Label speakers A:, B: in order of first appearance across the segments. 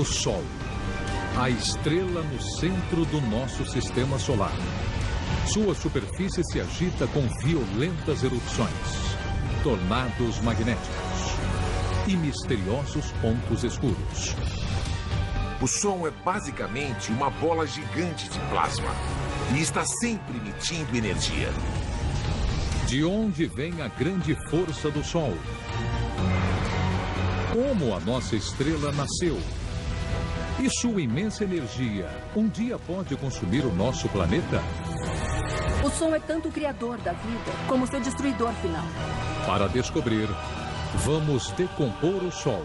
A: O Sol, a estrela no centro do nosso sistema solar. Sua superfície se agita com violentas erupções, tornados magnéticos e misteriosos pontos escuros.
B: O Sol é basicamente uma bola gigante de plasma e está sempre emitindo energia.
A: De onde vem a grande força do Sol? Como a nossa estrela nasceu? E sua imensa energia um dia pode consumir o nosso planeta?
C: O Sol é tanto o criador da vida como seu destruidor final.
A: Para descobrir, vamos decompor o Sol,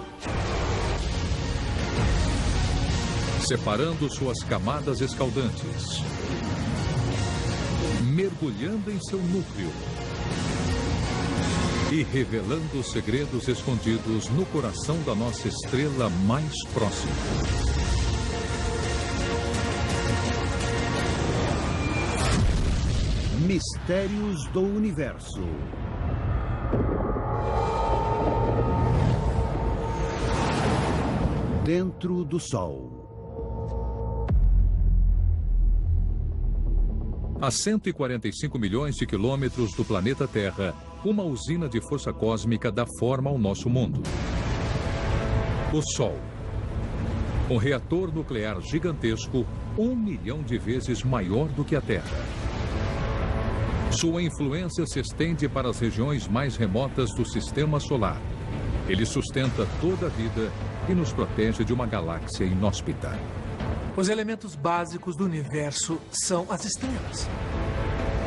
A: separando suas camadas escaldantes, mergulhando em seu núcleo e revelando os segredos escondidos no coração da nossa estrela mais próxima.
D: Mistérios do Universo. Dentro do Sol.
A: A 145 milhões de quilômetros do planeta Terra, uma usina de força cósmica dá forma ao nosso mundo. O Sol. Um reator nuclear gigantesco, 1 milhão de vezes maior do que a Terra. Sua influência se estende para as regiões mais remotas do sistema solar. Ele sustenta toda a vida e nos protege de uma galáxia inóspita.
E: Os elementos básicos do universo são as estrelas.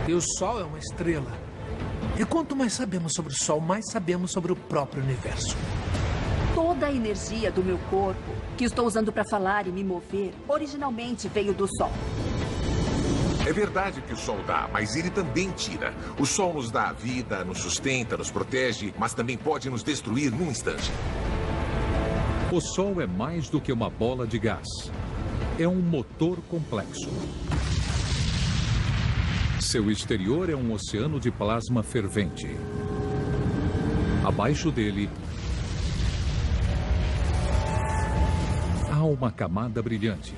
E: E o Sol é uma estrela. E quanto mais sabemos sobre o Sol, mais sabemos sobre o próprio universo.
C: Toda a energia do meu corpo, que estou usando para falar e me mover, originalmente veio do Sol.
B: É verdade que o Sol dá, mas ele também tira. O Sol nos dá a vida, nos sustenta, nos protege, mas também pode nos destruir num instante.
A: O Sol é mais do que uma bola de gás. É um motor complexo. Seu exterior é um oceano de plasma fervente. Abaixo dele, há uma camada brilhante,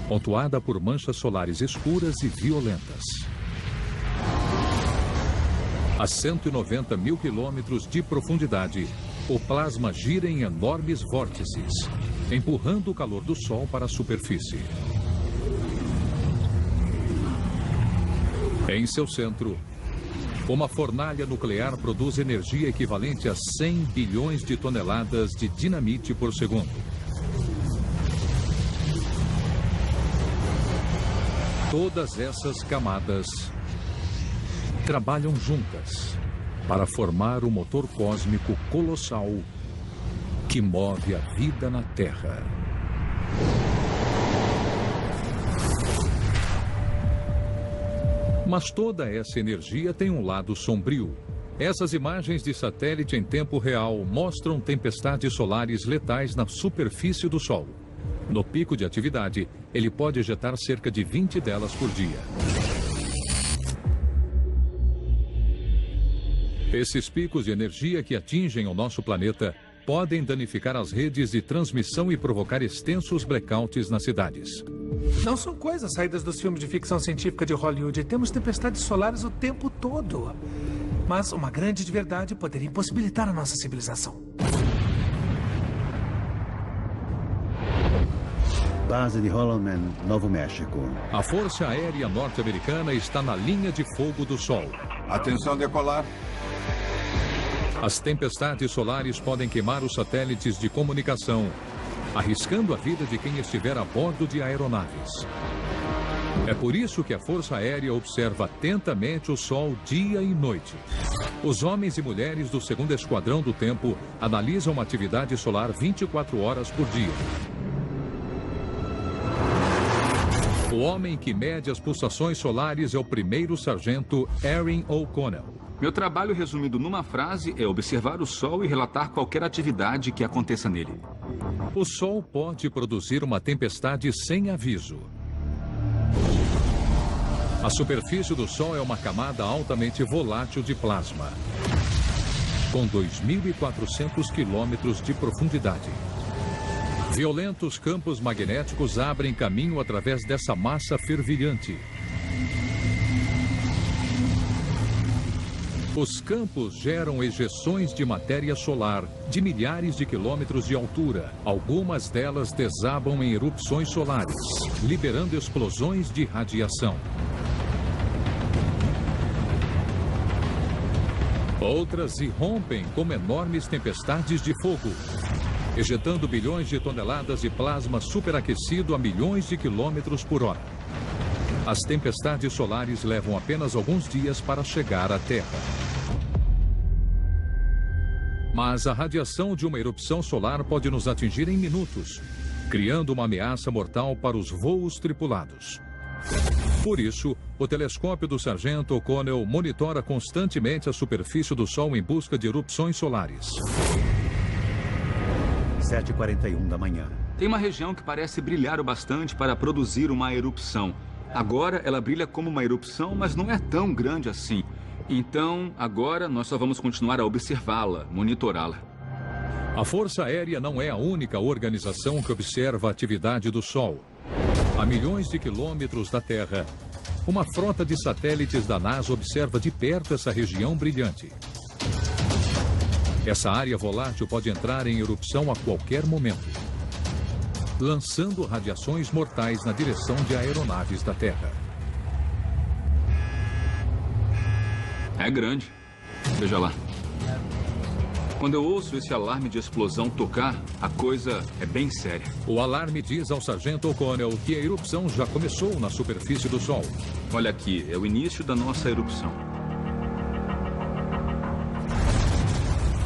A: pontuada por manchas solares escuras e violentas. A 190 mil quilômetros de profundidade, o plasma gira em enormes vórtices, empurrando o calor do Sol para a superfície. Em seu centro, uma fornalha nuclear produz energia equivalente a 100 bilhões de toneladas de dinamite por segundo. Todas essas camadas trabalham juntas para formar o motor cósmico colossal que move a vida na Terra. Mas toda essa energia tem um lado sombrio. Essas imagens de satélite em tempo real mostram tempestades solares letais na superfície do Sol. No pico de atividade, ele pode ejetar cerca de 20 delas por dia. Esses picos de energia que atingem o nosso planeta podem danificar as redes de transmissão e provocar extensos blackouts nas cidades.
E: Não são coisas saídas dos filmes de ficção científica de Hollywood. Temos tempestades solares o tempo todo. Mas uma grande de verdade poderia impossibilitar a nossa civilização.
D: Base de Holloman, Novo México.
A: A Força Aérea Norte-Americana está na linha de fogo do Sol.
F: Atenção, decolar.
A: As tempestades solares podem queimar os satélites de comunicação, arriscando a vida de quem estiver a bordo de aeronaves. É por isso que a Força Aérea observa atentamente o Sol dia e noite. Os homens e mulheres do 2º Esquadrão do Tempo analisam a atividade solar 24 horas por dia. O homem que mede as pulsações solares é o 1º Sargento Erin O'Connell.
G: Meu trabalho, resumido numa frase, é observar o Sol e relatar qualquer atividade que aconteça nele.
A: O Sol pode produzir uma tempestade sem aviso. A superfície do Sol é uma camada altamente volátil de plasma, com 2.400 quilômetros de profundidade. Violentos campos magnéticos abrem caminho através dessa massa fervilhante. Os campos geram ejeções de matéria solar de milhares de quilômetros de altura. Algumas delas desabam em erupções solares, liberando explosões de radiação. Outras irrompem como enormes tempestades de fogo, ejetando bilhões de toneladas de plasma superaquecido a milhões de quilômetros por hora. As tempestades solares levam apenas alguns dias para chegar à Terra. Mas a radiação de uma erupção solar pode nos atingir em minutos, criando uma ameaça mortal para os voos tripulados. Por isso, o telescópio do Sargento O'Connell monitora constantemente a superfície do Sol em busca de erupções solares.
D: 7h41 da manhã.
G: Tem uma região que parece brilhar o bastante para produzir uma erupção. Agora ela brilha como uma erupção, mas não é tão grande assim. Então, agora nós só vamos continuar a observá-la, monitorá-la.
A: A Força Aérea não é a única organização que observa a atividade do Sol. A milhões de quilômetros da Terra, uma frota de satélites da NASA observa de perto essa região brilhante. Essa área volátil pode entrar em erupção a qualquer momento, lançando radiações mortais na direção de aeronaves da Terra.
G: É grande. Veja lá. Quando eu ouço esse alarme de explosão tocar, a coisa é bem séria.
A: O alarme diz ao Sargento O'Connell que a erupção já começou na superfície do Sol.
G: Olha aqui, é o início da nossa erupção.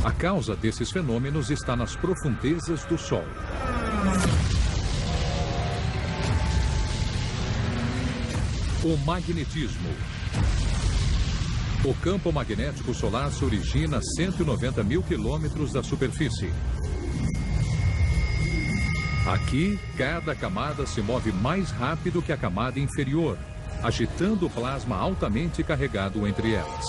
A: A causa desses fenômenos está nas profundezas do Sol. O magnetismo. O campo magnético solar se origina a 190 mil quilômetros da superfície. Aqui, cada camada se move mais rápido que a camada inferior, agitando o plasma altamente carregado entre elas.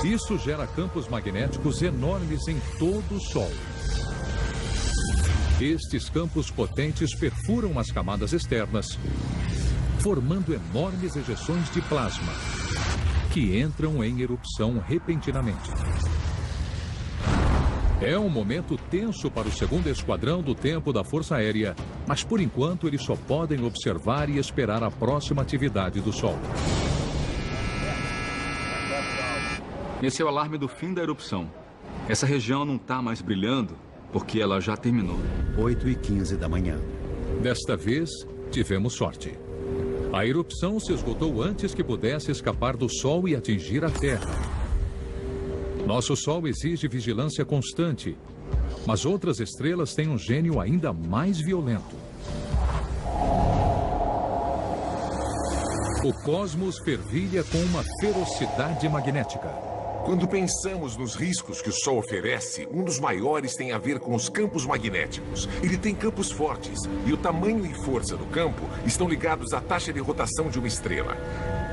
A: Isso gera campos magnéticos enormes em todo o Sol. Estes campos potentes perfuram as camadas externas, formando enormes ejeções de plasma, que entram em erupção repentinamente. É um momento tenso para o 2º Esquadrão do Tempo da Força Aérea, mas por enquanto eles só podem observar e esperar a próxima atividade do Sol.
G: Esse é o alarme do fim da erupção. Essa região não está mais brilhando porque ela já terminou.
D: 8h15 da manhã.
A: Desta vez, tivemos sorte. A erupção se esgotou antes que pudesse escapar do Sol e atingir a Terra. Nosso Sol exige vigilância constante, mas outras estrelas têm um gênio ainda mais violento. O cosmos fervilha com uma ferocidade magnética.
B: Quando pensamos nos riscos que o Sol oferece, um dos maiores tem a ver com os campos magnéticos. Ele tem campos fortes, e o tamanho e força do campo estão ligados à taxa de rotação de uma estrela.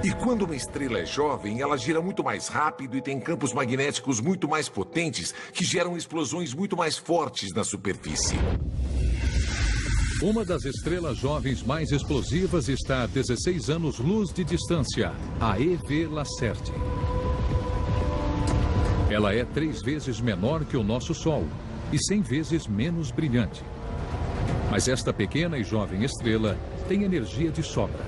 B: E quando uma estrela é jovem, ela gira muito mais rápido e tem campos magnéticos muito mais potentes, que geram explosões muito mais fortes na superfície.
A: Uma das estrelas jovens mais explosivas está a 16 anos-luz de distância, a EV Lacerti. Ela é 3 vezes menor que o nosso Sol e 100 vezes menos brilhante. Mas esta pequena e jovem estrela tem energia de sobra.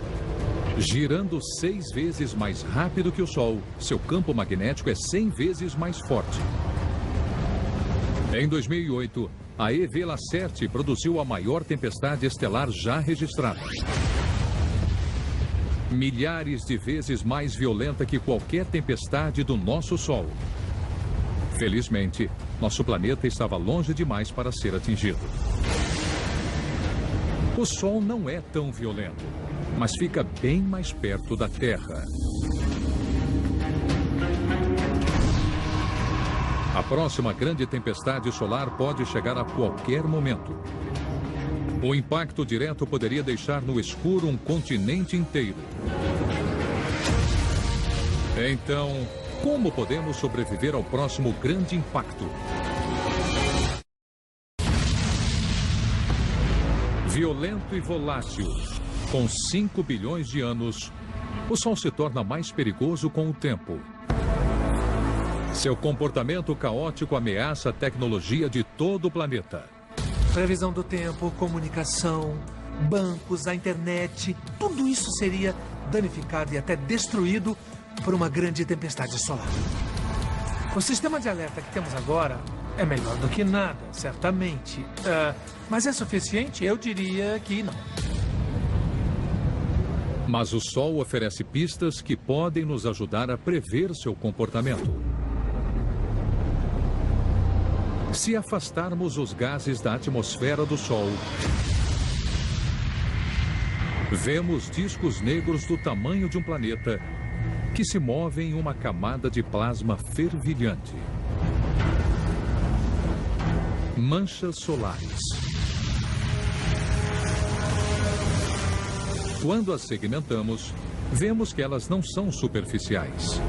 A: Girando 6 vezes mais rápido que o Sol, seu campo magnético é 100 vezes mais forte. Em 2008, a EV Lacerti produziu a maior tempestade estelar já registrada. Milhares de vezes mais violenta que qualquer tempestade do nosso Sol. Felizmente, nosso planeta estava longe demais para ser atingido. O Sol não é tão violento, mas fica bem mais perto da Terra. A próxima grande tempestade solar pode chegar a qualquer momento. O impacto direto poderia deixar no escuro um continente inteiro. Então, como podemos sobreviver ao próximo grande impacto? Violento e volátil, com 5 bilhões de anos, o Sol se torna mais perigoso com o tempo. Seu comportamento caótico ameaça a tecnologia de todo o planeta.
E: Previsão do tempo, comunicação, bancos, a internet, tudo isso seria danificado e até destruído por uma grande tempestade solar. O sistema de alerta que temos agora é melhor do que nada, certamente. Mas é suficiente? Eu diria que não.
A: Mas o Sol oferece pistas que podem nos ajudar a prever seu comportamento. Se afastarmos os gases da atmosfera do Sol, vemos discos negros do tamanho de um planeta que se movem em uma camada de plasma fervilhante. Manchas solares. Quando as segmentamos, vemos que elas não são superficiais.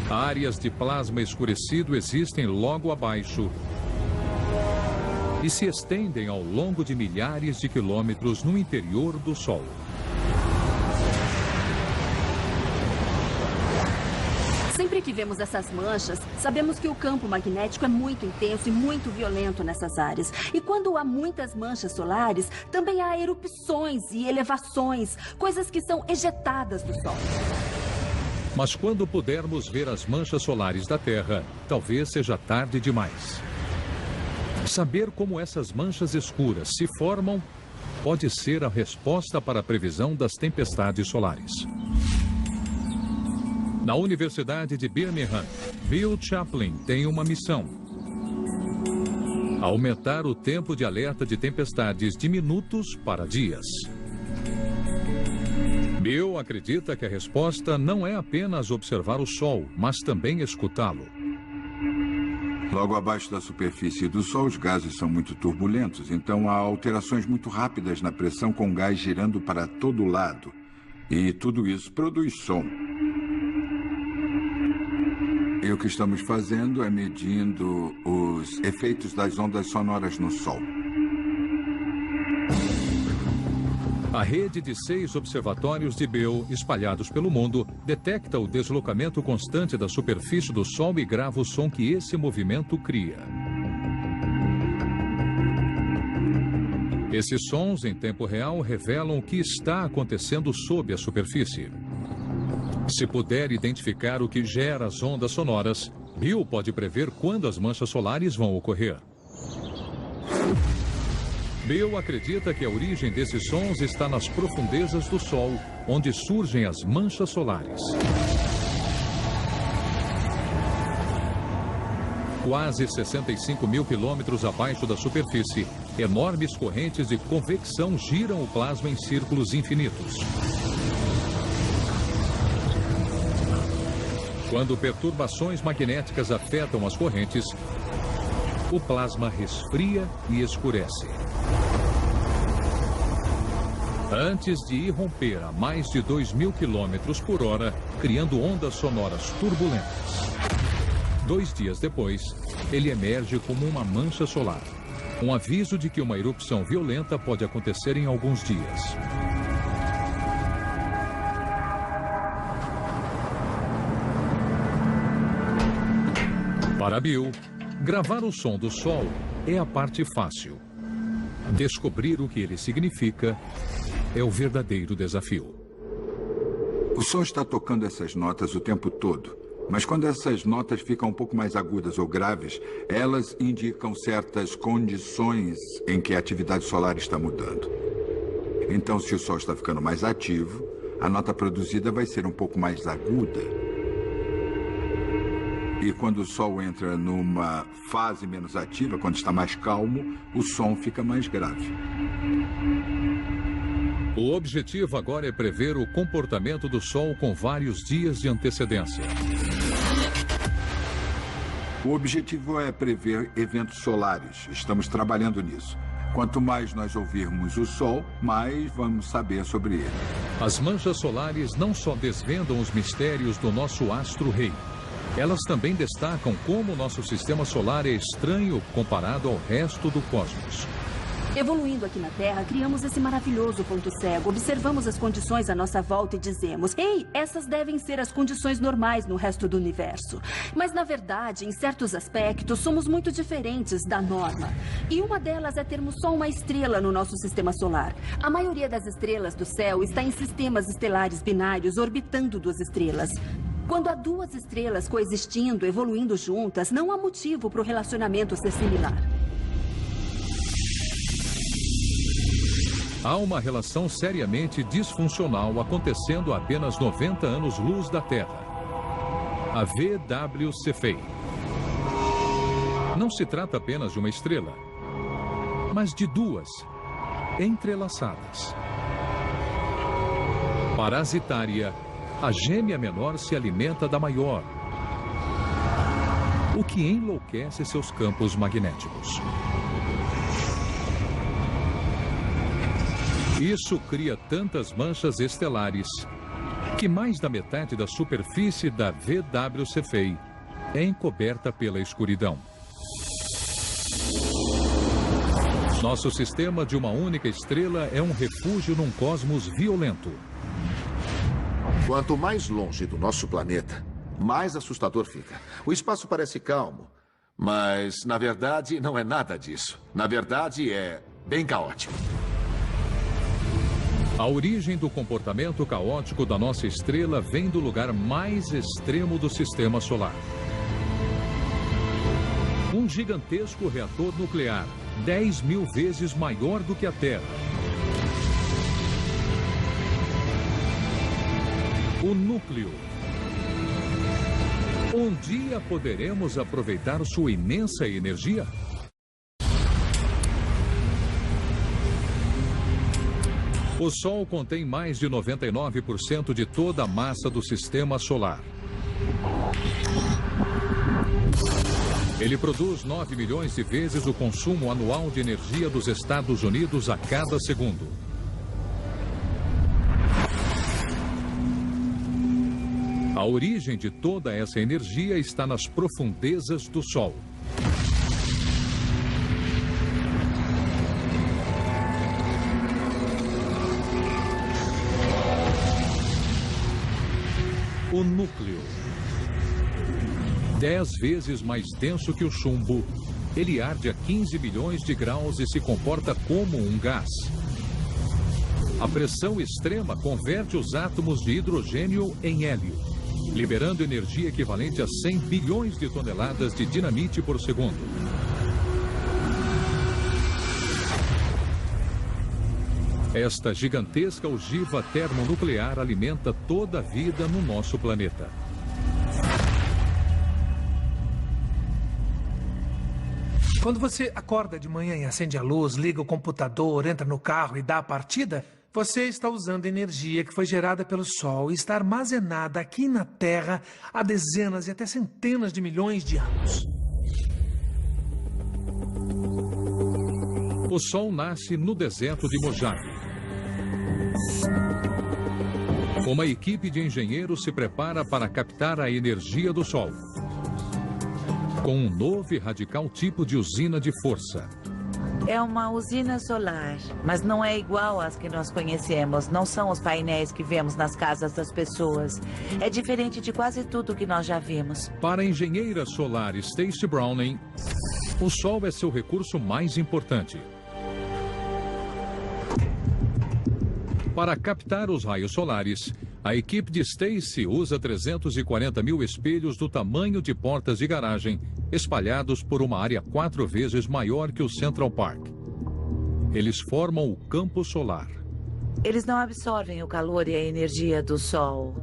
A: Áreas de plasma escurecido existem logo abaixo e se estendem ao longo de milhares de quilômetros no interior do Sol.
C: Sempre que vemos essas manchas, sabemos que o campo magnético é muito intenso e muito violento nessas áreas. E quando há muitas manchas solares, também há erupções e elevações, coisas que são ejetadas do Sol.
A: Mas quando pudermos ver as manchas solares da Terra, talvez seja tarde demais. Saber como essas manchas escuras se formam pode ser a resposta para a previsão das tempestades solares. Na Universidade de Birmingham, Bill Chaplin tem uma missão: aumentar o tempo de alerta de tempestades de minutos para dias. Bill acredita que a resposta não é apenas observar o Sol, mas também escutá-lo.
F: Logo abaixo da superfície do Sol, os gases são muito turbulentos, então há alterações muito rápidas na pressão com gás girando para todo lado. E tudo isso produz som. E o que estamos fazendo é medindo os efeitos das ondas sonoras no Sol.
A: A rede de 6 observatórios de Bill, espalhados pelo mundo, detecta o deslocamento constante da superfície do Sol e grava o som que esse movimento cria. Esses sons, em tempo real, revelam o que está acontecendo sob a superfície. Se puder identificar o que gera as ondas sonoras, Bill pode prever quando as manchas solares vão ocorrer. Bill acredita que a origem desses sons está nas profundezas do Sol, onde surgem as manchas solares. Quase 65 mil quilômetros abaixo da superfície, enormes correntes de convecção giram o plasma em círculos infinitos. Quando perturbações magnéticas afetam as correntes, o plasma resfria e escurece. Antes de irromper a mais de 2.000 quilômetros por hora, criando ondas sonoras turbulentas. 2 dias depois, ele emerge como uma mancha solar. Um aviso de que uma erupção violenta pode acontecer em alguns dias. Para Bill, gravar o som do Sol é a parte fácil. Descobrir o que ele significa é o verdadeiro desafio.
F: O som está tocando essas notas o tempo todo, mas quando essas notas ficam um pouco mais agudas ou graves, elas indicam certas condições em que a atividade solar está mudando. Então, se o Sol está ficando mais ativo, a nota produzida vai ser um pouco mais aguda. E quando o Sol entra numa fase menos ativa, quando está mais calmo, o som fica mais grave.
A: O objetivo agora é prever o comportamento do Sol com vários dias de antecedência.
F: O objetivo é prever eventos solares. Estamos trabalhando nisso. Quanto mais nós ouvirmos o Sol, mais vamos saber sobre ele.
A: As manchas solares não só desvendam os mistérios do nosso astro-rei. Elas também destacam como nosso sistema solar é estranho comparado ao resto do cosmos.
C: Evoluindo aqui na Terra, criamos esse maravilhoso ponto cego. Observamos as condições à nossa volta e dizemos: ei, essas devem ser as condições normais no resto do universo. Mas, na verdade, em certos aspectos, somos muito diferentes da norma. E uma delas é termos só uma estrela no nosso sistema solar. A maioria das estrelas do céu está em sistemas estelares binários orbitando duas estrelas. Quando há duas estrelas coexistindo, evoluindo juntas, não há motivo para o relacionamento ser similar.
A: Há uma relação seriamente disfuncional acontecendo a apenas 90 anos-luz da Terra. A VW Cephei. Não se trata apenas de uma estrela, mas de duas, entrelaçadas. Parasitária, a gêmea menor se alimenta da maior, o que enlouquece seus campos magnéticos. Isso cria tantas manchas estelares que mais da metade da superfície da VW Cephei é encoberta pela escuridão. Nosso sistema de uma única estrela é um refúgio num cosmos violento.
H: Quanto mais longe do nosso planeta, mais assustador fica. O espaço parece calmo, mas, na verdade, não é nada disso. Na verdade, é bem caótico.
A: A origem do comportamento caótico da nossa estrela vem do lugar mais extremo do sistema solar. Um gigantesco reator nuclear, 10.000 vezes maior do que a Terra. O núcleo. Um dia poderemos aproveitar sua imensa energia? O Sol contém mais de 99% de toda a massa do sistema solar. Ele produz 9 milhões de vezes o consumo anual de energia dos Estados Unidos a cada segundo. A origem de toda essa energia está nas profundezas do Sol. O núcleo. 10 vezes mais denso que o chumbo, ele arde a 15 milhões de graus e se comporta como um gás. A pressão extrema converte os átomos de hidrogênio em hélio, liberando energia equivalente a 100 bilhões de toneladas de dinamite por segundo. Esta gigantesca ogiva termonuclear alimenta toda a vida no nosso planeta.
E: Quando você acorda de manhã e acende a luz, liga o computador, entra no carro e dá a partida, você está usando energia que foi gerada pelo Sol e está armazenada aqui na Terra há dezenas e até centenas de milhões de anos.
A: O Sol nasce no deserto de Mojave. Uma equipe de engenheiros se prepara para captar a energia do Sol, com um novo e radical tipo de usina de força.
I: É uma usina solar, mas não é igual às que nós conhecemos. Não são os painéis que vemos nas casas das pessoas. É diferente de quase tudo que nós já vimos.
A: Para a engenheira solar Stacey Browning, o Sol é seu recurso mais importante. Para captar os raios solares, a equipe de Stacey usa 340 mil espelhos do tamanho de portas de garagem, espalhados por uma área 4 vezes maior que o Central Park. Eles formam o campo solar.
I: Eles não absorvem o calor e a energia do Sol.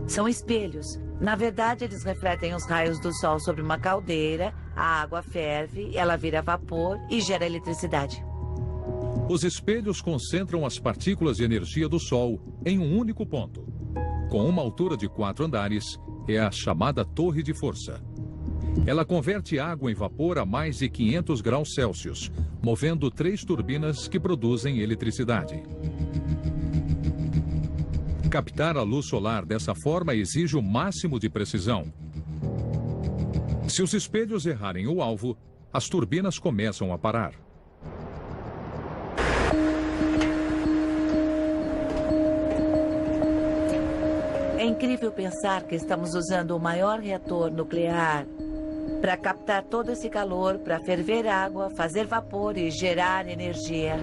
I: São espelhos. Na verdade, eles refletem os raios do Sol sobre uma caldeira, a água ferve, ela vira vapor e gera eletricidade.
A: Os espelhos concentram as partículas de energia do Sol em um único ponto. Com uma altura de 4 andares, é a chamada torre de força. Ela converte água em vapor a mais de 500 graus Celsius, movendo 3 turbinas que produzem eletricidade. Captar a luz solar dessa forma exige o máximo de precisão. Se os espelhos errarem o alvo, as turbinas começam a parar.
I: É incrível pensar que estamos usando o maior reator nuclear para captar todo esse calor, para ferver água, fazer vapor e gerar energia.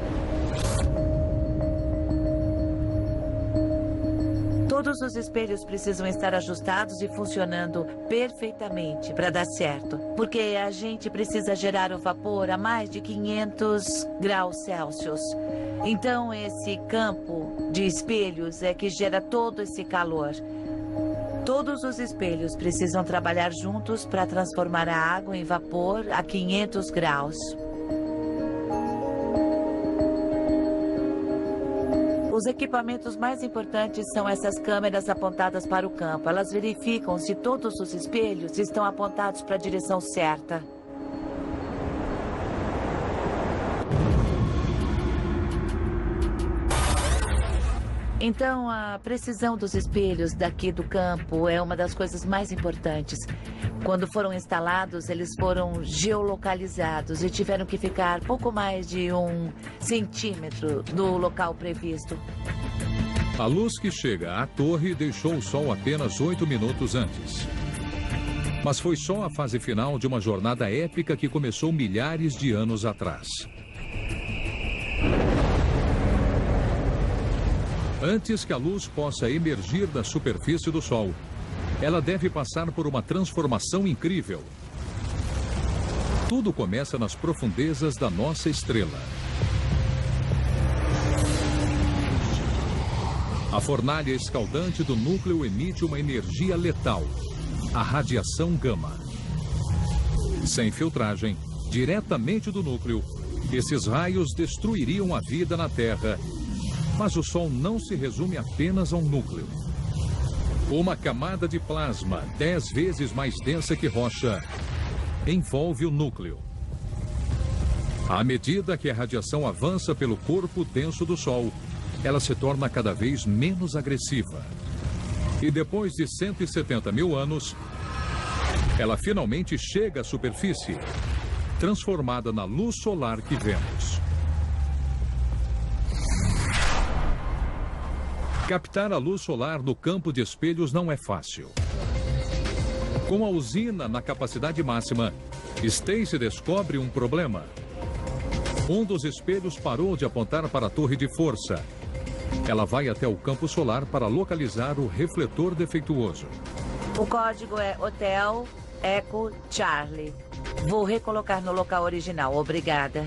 I: Todos os espelhos precisam estar ajustados e funcionando perfeitamente para dar certo, porque a gente precisa gerar o vapor a mais de 500 graus Celsius. Então, esse campo de espelhos é que gera todo esse calor. Todos os espelhos precisam trabalhar juntos para transformar a água em vapor a 500 graus. Os equipamentos mais importantes são essas câmeras apontadas para o campo. Elas verificam se todos os espelhos estão apontados para a direção certa. Então, a precisão dos espelhos daqui do campo é uma das coisas mais importantes. Quando foram instalados, eles foram geolocalizados e tiveram que ficar pouco mais de 1 centímetro do local previsto.
A: A luz que chega à torre deixou o Sol apenas 8 minutos antes. Mas foi só a fase final de uma jornada épica que começou milhares de anos atrás. Antes que a luz possa emergir da superfície do Sol, ela deve passar por uma transformação incrível. Tudo começa nas profundezas da nossa estrela. A fornalha escaldante do núcleo emite uma energia letal, a radiação gama. Sem filtragem, diretamente do núcleo, esses raios destruiriam a vida na Terra. Mas o Sol não se resume apenas a um núcleo. Uma camada de plasma 10 vezes mais densa que rocha envolve o núcleo. À medida que a radiação avança pelo corpo denso do Sol, ela se torna cada vez menos agressiva. E depois de 170 mil anos, ela finalmente chega à superfície, transformada na luz solar que vemos. Captar a luz solar no campo de espelhos não é fácil. Com a usina na capacidade máxima, Stacy descobre um problema. Um dos espelhos parou de apontar para a torre de força. Ela vai até o campo solar para localizar o refletor defeituoso.
I: O código é Hotel Echo Charlie. Vou recolocar no local original. Obrigada.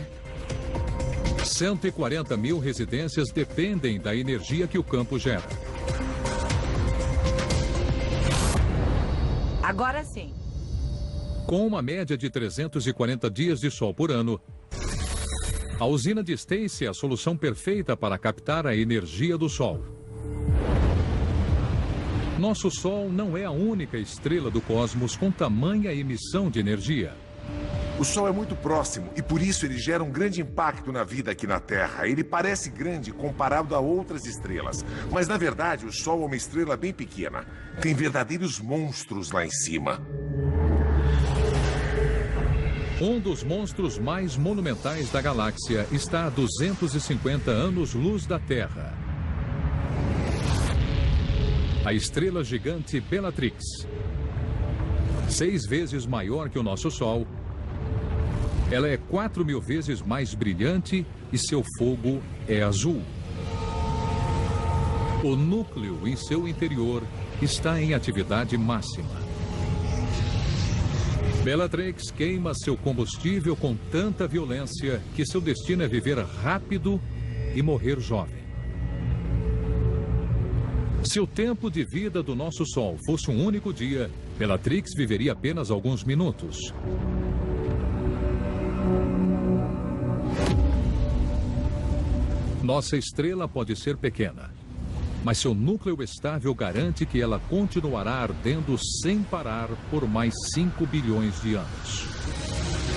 A: 140 mil residências dependem da energia que o campo gera.
I: Agora sim.
A: Com uma média de 340 dias de sol por ano, a usina de Stacy é a solução perfeita para captar a energia do Sol. Nosso Sol não é a única estrela do cosmos com tamanha emissão de energia.
B: O Sol é muito próximo e por isso ele gera um grande impacto na vida aqui na Terra. Ele parece grande comparado a outras estrelas, mas na verdade o Sol é uma estrela bem pequena. Tem verdadeiros monstros lá em cima.
A: Um dos monstros mais monumentais da galáxia está a 250 anos-luz da Terra. A estrela gigante Bellatrix. 6 vezes maior que o nosso Sol. Ela é 4.000 vezes mais brilhante e seu fogo é azul. O núcleo em seu interior está em atividade máxima. Bellatrix queima seu combustível com tanta violência que seu destino é viver rápido e morrer jovem. Se o tempo de vida do nosso Sol fosse um único dia, Bellatrix viveria apenas alguns minutos. Nossa estrela pode ser pequena, mas seu núcleo estável garante que ela continuará ardendo sem parar por mais 5 bilhões de anos.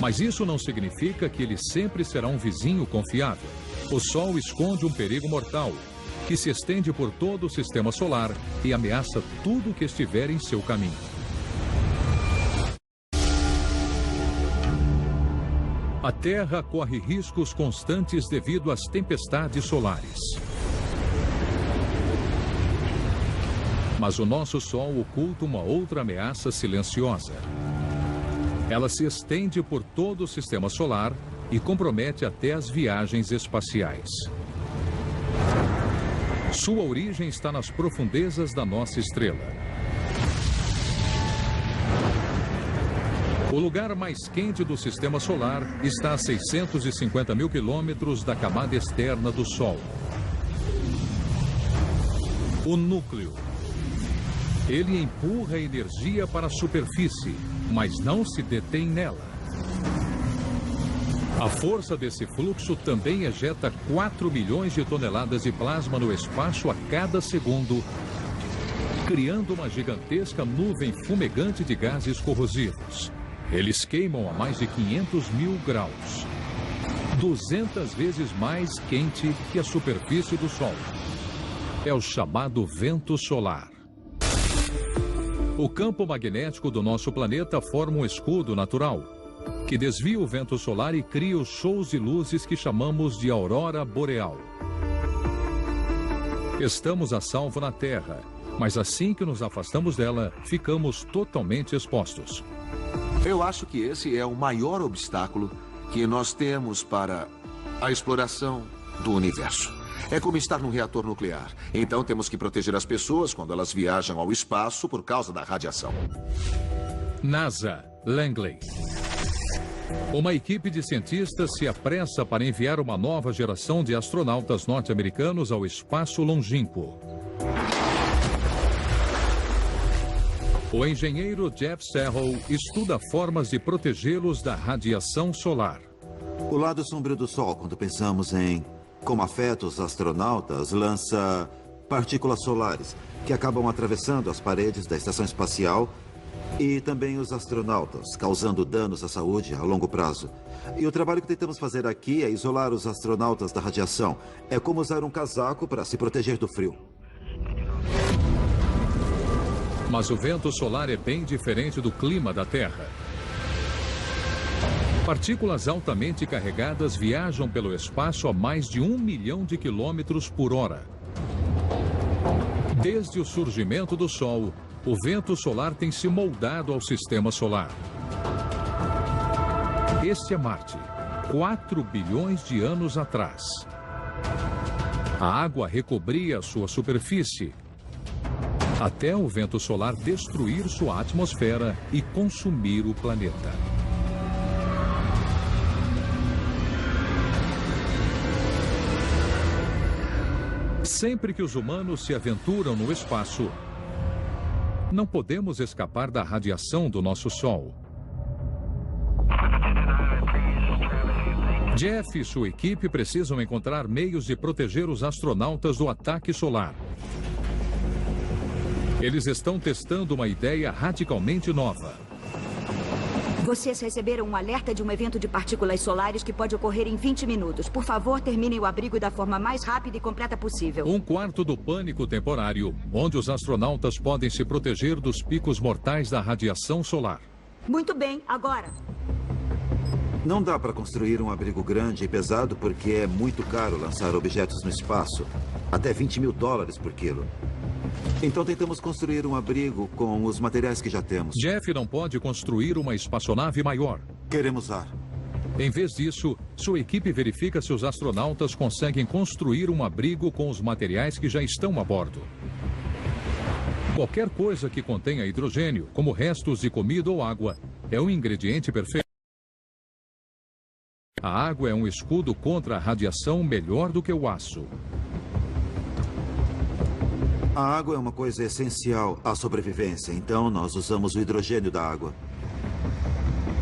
A: Mas isso não significa que ele sempre será um vizinho confiável. O Sol esconde um perigo mortal, que se estende por todo o sistema solar e ameaça tudo que estiver em seu caminho. A Terra corre riscos constantes devido às tempestades solares. Mas o nosso Sol oculta uma outra ameaça silenciosa. Ela se estende por todo o sistema solar e compromete até as viagens espaciais. Sua origem está nas profundezas da nossa estrela. O lugar mais quente do sistema solar está a 650 mil quilômetros da camada externa do Sol. O núcleo. Ele empurra a energia para a superfície, mas não se detém nela. A força desse fluxo também ejeta 4 milhões de toneladas de plasma no espaço a cada segundo, criando uma gigantesca nuvem fumegante de gases corrosivos. Eles queimam a mais de 500 mil graus, 200 vezes mais quente que a superfície do Sol. É o chamado vento solar. O campo magnético do nosso planeta forma um escudo natural, que desvia o vento solar e cria os shows de luzes que chamamos de aurora boreal. Estamos a salvo na Terra, mas assim que nos afastamos dela, ficamos totalmente expostos.
H: Eu acho que esse é o maior obstáculo que nós temos para a exploração do universo. É como estar num reator nuclear. Então temos que proteger as pessoas quando elas viajam ao espaço por causa da radiação.
A: NASA, Langley. Uma equipe de cientistas se apressa para enviar uma nova geração de astronautas norte-americanos ao espaço longínquo. O engenheiro Jeff Serrell estuda formas de protegê-los da radiação solar.
J: O lado sombrio do Sol, quando pensamos em como afeta os astronautas, lança partículas solares que acabam atravessando as paredes da estação espacial e também os astronautas, causando danos à saúde a longo prazo. E o trabalho que tentamos fazer aqui é isolar os astronautas da radiação. É como usar um casaco para se proteger do frio.
A: Mas o vento solar é bem diferente do clima da Terra. Partículas altamente carregadas viajam pelo espaço a mais de 1 milhão de quilômetros por hora. Desde o surgimento do Sol, o vento solar tem se moldado ao sistema solar. Este é Marte, 4 bilhões de anos atrás. A água recobria sua superfície, até o vento solar destruir sua atmosfera e consumir o planeta. Sempre que os humanos se aventuram no espaço, não podemos escapar da radiação do nosso Sol. Jeff e sua equipe precisam encontrar meios de proteger os astronautas do ataque solar. Eles estão testando uma ideia radicalmente nova.
K: Vocês receberam um alerta de um evento de partículas solares que pode ocorrer em 20 minutos. Por favor, terminem o abrigo da forma mais rápida e completa possível.
A: Um quarto do pânico temporário, onde os astronautas podem se proteger dos picos mortais da radiação solar.
K: Muito bem, agora.
J: Não dá para construir um abrigo grande e pesado porque é muito caro lançar objetos no espaço. Até 20 mil dólares por quilo. Então tentamos construir um abrigo com os materiais que já temos.
A: Jeff não pode construir uma espaçonave maior.
J: Queremos ar.
A: Em vez disso, sua equipe verifica se os astronautas conseguem construir um abrigo com os materiais que já estão a bordo. Qualquer coisa que contenha hidrogênio, como restos de comida ou água, é um ingrediente perfeito. A água é um escudo contra a radiação melhor do que o aço.
J: A água é uma coisa essencial à sobrevivência, então nós usamos o hidrogênio da água.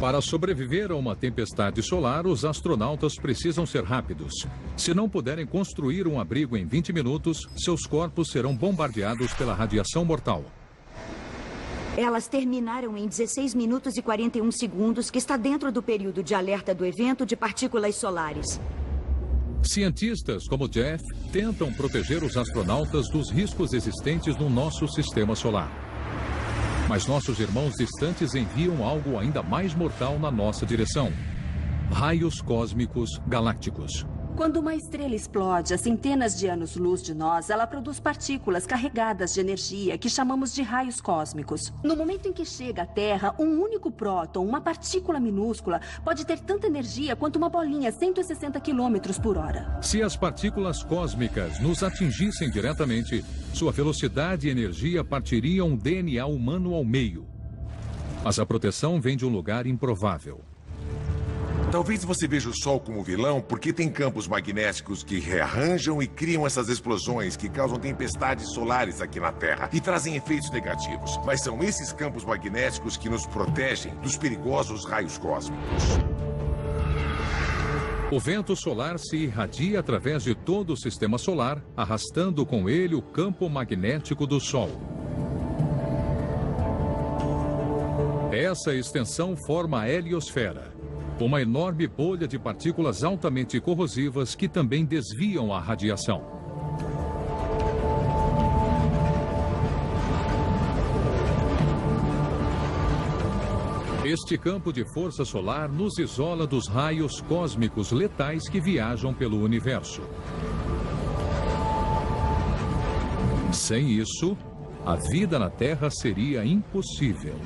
A: Para sobreviver a uma tempestade solar, os astronautas precisam ser rápidos. Se não puderem construir um abrigo em 20 minutos, seus corpos serão bombardeados pela radiação mortal.
K: Elas terminaram em 16 minutos e 41 segundos, que está dentro do período de alerta do evento de partículas solares.
A: Cientistas como Jeff tentam proteger os astronautas dos riscos existentes no nosso sistema solar. Mas nossos irmãos distantes enviam algo ainda mais mortal na nossa direção: raios cósmicos galácticos.
C: Quando uma estrela explode a centenas de anos-luz de nós, ela produz partículas carregadas de energia que chamamos de raios cósmicos. No momento em que chega à Terra, um único próton, uma partícula minúscula, pode ter tanta energia quanto uma bolinha a 160 km por hora.
A: Se as partículas cósmicas nos atingissem diretamente, sua velocidade e energia partiriam o DNA humano ao meio. Mas a proteção vem de um lugar improvável.
B: Talvez você veja o Sol como vilão porque tem campos magnéticos que rearranjam e criam essas explosões que causam tempestades solares aqui na Terra e trazem efeitos negativos. Mas são esses campos magnéticos que nos protegem dos perigosos raios cósmicos.
A: O vento solar se irradia através de todo o sistema solar, arrastando com ele o campo magnético do Sol. Essa extensão forma a heliosfera, uma enorme bolha de partículas altamente corrosivas que também desviam a radiação. Este campo de força solar nos isola dos raios cósmicos letais que viajam pelo universo. Sem isso, a vida na Terra seria impossível.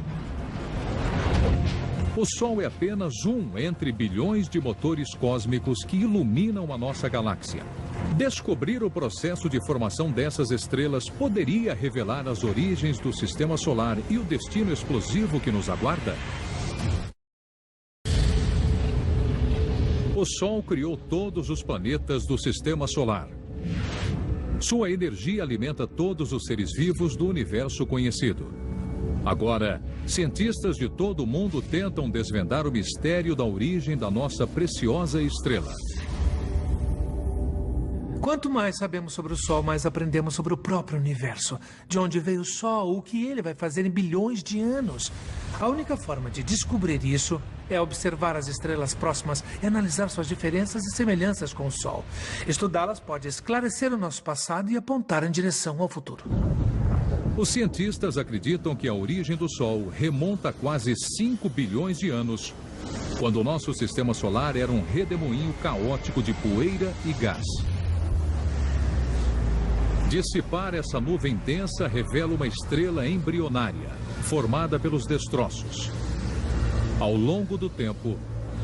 A: O Sol é apenas um entre bilhões de motores cósmicos que iluminam a nossa galáxia. Descobrir o processo de formação dessas estrelas poderia revelar as origens do sistema solar e o destino explosivo que nos aguarda? O Sol criou todos os planetas do sistema solar. Sua energia alimenta todos os seres vivos do universo conhecido. Agora, cientistas de todo o mundo tentam desvendar o mistério da origem da nossa preciosa estrela.
E: Quanto mais sabemos sobre o Sol, mais aprendemos sobre o próprio universo. De onde veio o Sol, o que ele vai fazer em bilhões de anos. A única forma de descobrir isso é observar as estrelas próximas e analisar suas diferenças e semelhanças com o Sol. Estudá-las pode esclarecer o nosso passado e apontar em direção ao futuro.
A: Os cientistas acreditam que a origem do Sol remonta a quase 5 bilhões de anos, quando o nosso sistema solar era um redemoinho caótico de poeira e gás. Dissipar essa nuvem densa revela uma estrela embrionária, formada pelos destroços. Ao longo do tempo,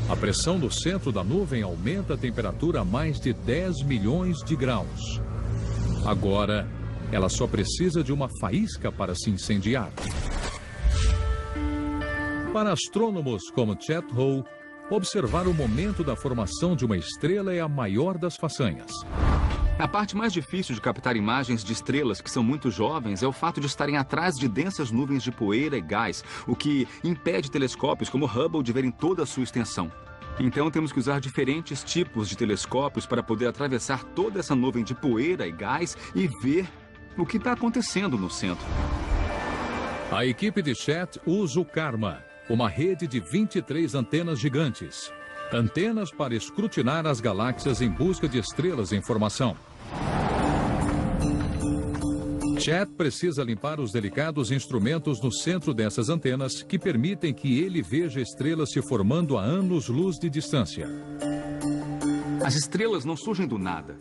A: a pressão no centro da nuvem aumenta a temperatura a mais de 10 milhões de graus. Agora, ela só precisa de uma faísca para se incendiar. Para astrônomos como Chet Howe, observar o momento da formação de uma estrela é a maior das façanhas.
G: A parte mais difícil de captar imagens de estrelas que são muito jovens é o fato de estarem atrás de densas nuvens de poeira e gás, o que impede telescópios como Hubble de verem toda a sua extensão. Então temos que usar diferentes tipos de telescópios para poder atravessar toda essa nuvem de poeira e gás e ver o que está acontecendo no centro.
A: A equipe de Chet usa o Karma, uma rede de 23 antenas gigantes. Antenas para escrutinar as galáxias em busca de estrelas em formação. Chet precisa limpar os delicados instrumentos no centro dessas antenas que permitem que ele veja estrelas se formando a anos-luz de distância.
G: As estrelas não surgem do nada.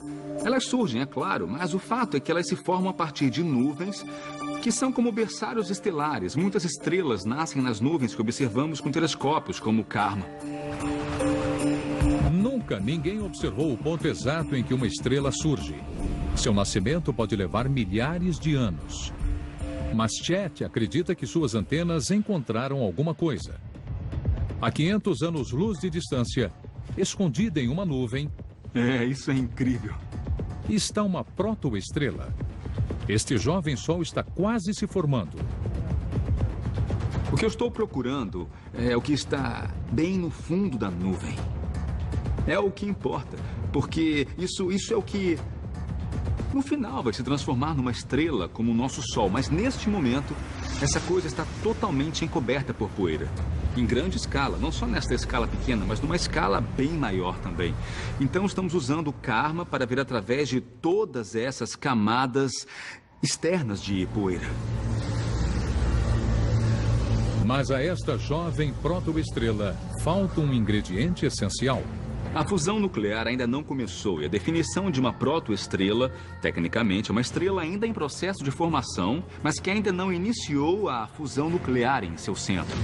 G: Elas surgem, é claro, mas o fato é que elas se formam a partir de nuvens que são como berçários estelares. Muitas estrelas nascem nas nuvens que observamos com telescópios, como o Karma.
A: Nunca ninguém observou o ponto exato em que uma estrela surge. Seu nascimento pode levar milhares de anos. Mas Chet acredita que suas antenas encontraram alguma coisa. A 500 anos-luz de distância, escondida em uma nuvem...
G: Isso é incrível.
A: Está uma protoestrela. Este jovem Sol está quase se formando.
G: O que eu estou procurando é o que está bem no fundo da nuvem. É o que importa, porque isso é o que, no final, vai se transformar numa estrela como o nosso Sol. Mas, neste momento, essa coisa está totalmente encoberta por poeira. Em grande escala, não só nesta escala pequena, mas numa escala bem maior também. Então, estamos usando o Karma para ver através de todas essas camadas externas de poeira.
A: Mas a esta jovem protoestrela falta um ingrediente essencial.
G: A fusão nuclear ainda não começou e a definição de uma protoestrela, tecnicamente, é uma estrela ainda em processo de formação, mas que ainda não iniciou a fusão nuclear em seu centro.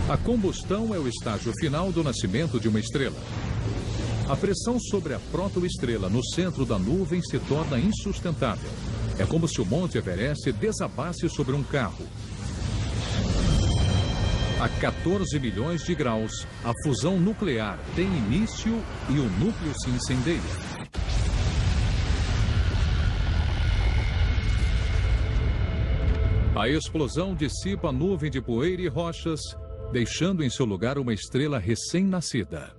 A: A combustão é o estágio final do nascimento de uma estrela. A pressão sobre a protoestrela no centro da nuvem se torna insustentável. É como se o Monte Everest desabasse sobre um carro. A 14 milhões de graus, a fusão nuclear tem início e o núcleo se incendeia. A explosão dissipa a nuvem de poeira e rochas, deixando em seu lugar uma estrela recém-nascida.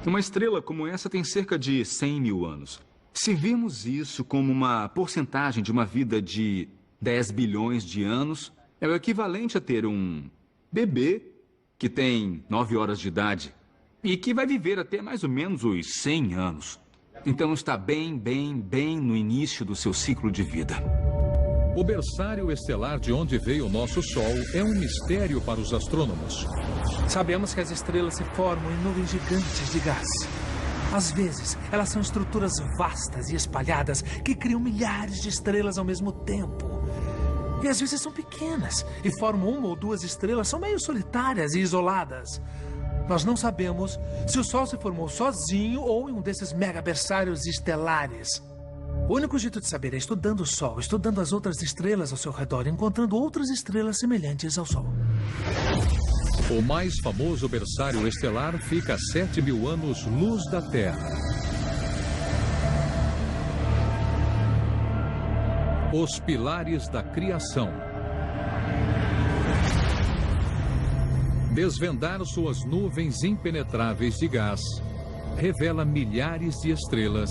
G: Uma estrela como essa tem cerca de 100 mil anos. Se virmos isso como uma porcentagem de uma vida de 10 bilhões de anos, é o equivalente a ter um bebê que tem 9 horas de idade e que vai viver até mais ou menos os 100 anos. Então está bem no início do seu ciclo de vida.
A: O berçário estelar de onde veio o nosso Sol é um mistério para os astrônomos.
E: Sabemos que as estrelas se formam em nuvens gigantes de gás. Às vezes, elas são estruturas vastas e espalhadas que criam milhares de estrelas ao mesmo tempo. E às vezes são pequenas e formam uma ou duas estrelas, são meio solitárias e isoladas. Nós não sabemos se o Sol se formou sozinho ou em um desses megaberçários estelares. O único jeito de saber é estudando o Sol, estudando as outras estrelas ao seu redor, encontrando outras estrelas semelhantes ao Sol.
A: O mais famoso berçário estelar fica a 7 mil anos-luz da Terra. Os pilares da criação. Desvendar suas nuvens impenetráveis de gás revela milhares de estrelas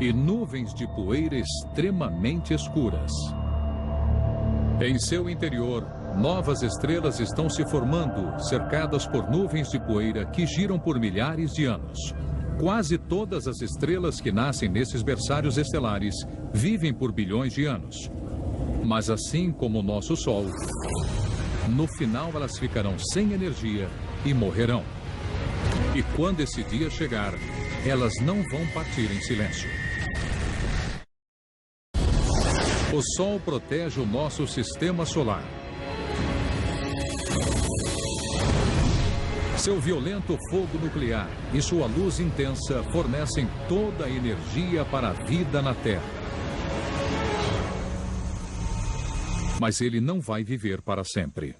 A: e nuvens de poeira extremamente escuras. Em seu interior, novas estrelas estão se formando, cercadas por nuvens de poeira que giram por milhares de anos. Quase todas as estrelas que nascem nesses berçários estelares vivem por bilhões de anos. Mas assim como o nosso Sol, no final elas ficarão sem energia e morrerão. E quando esse dia chegar, elas não vão partir em silêncio. O Sol protege o nosso sistema solar. Seu violento fogo nuclear e sua luz intensa fornecem toda a energia para a vida na Terra. Mas ele não vai viver para sempre.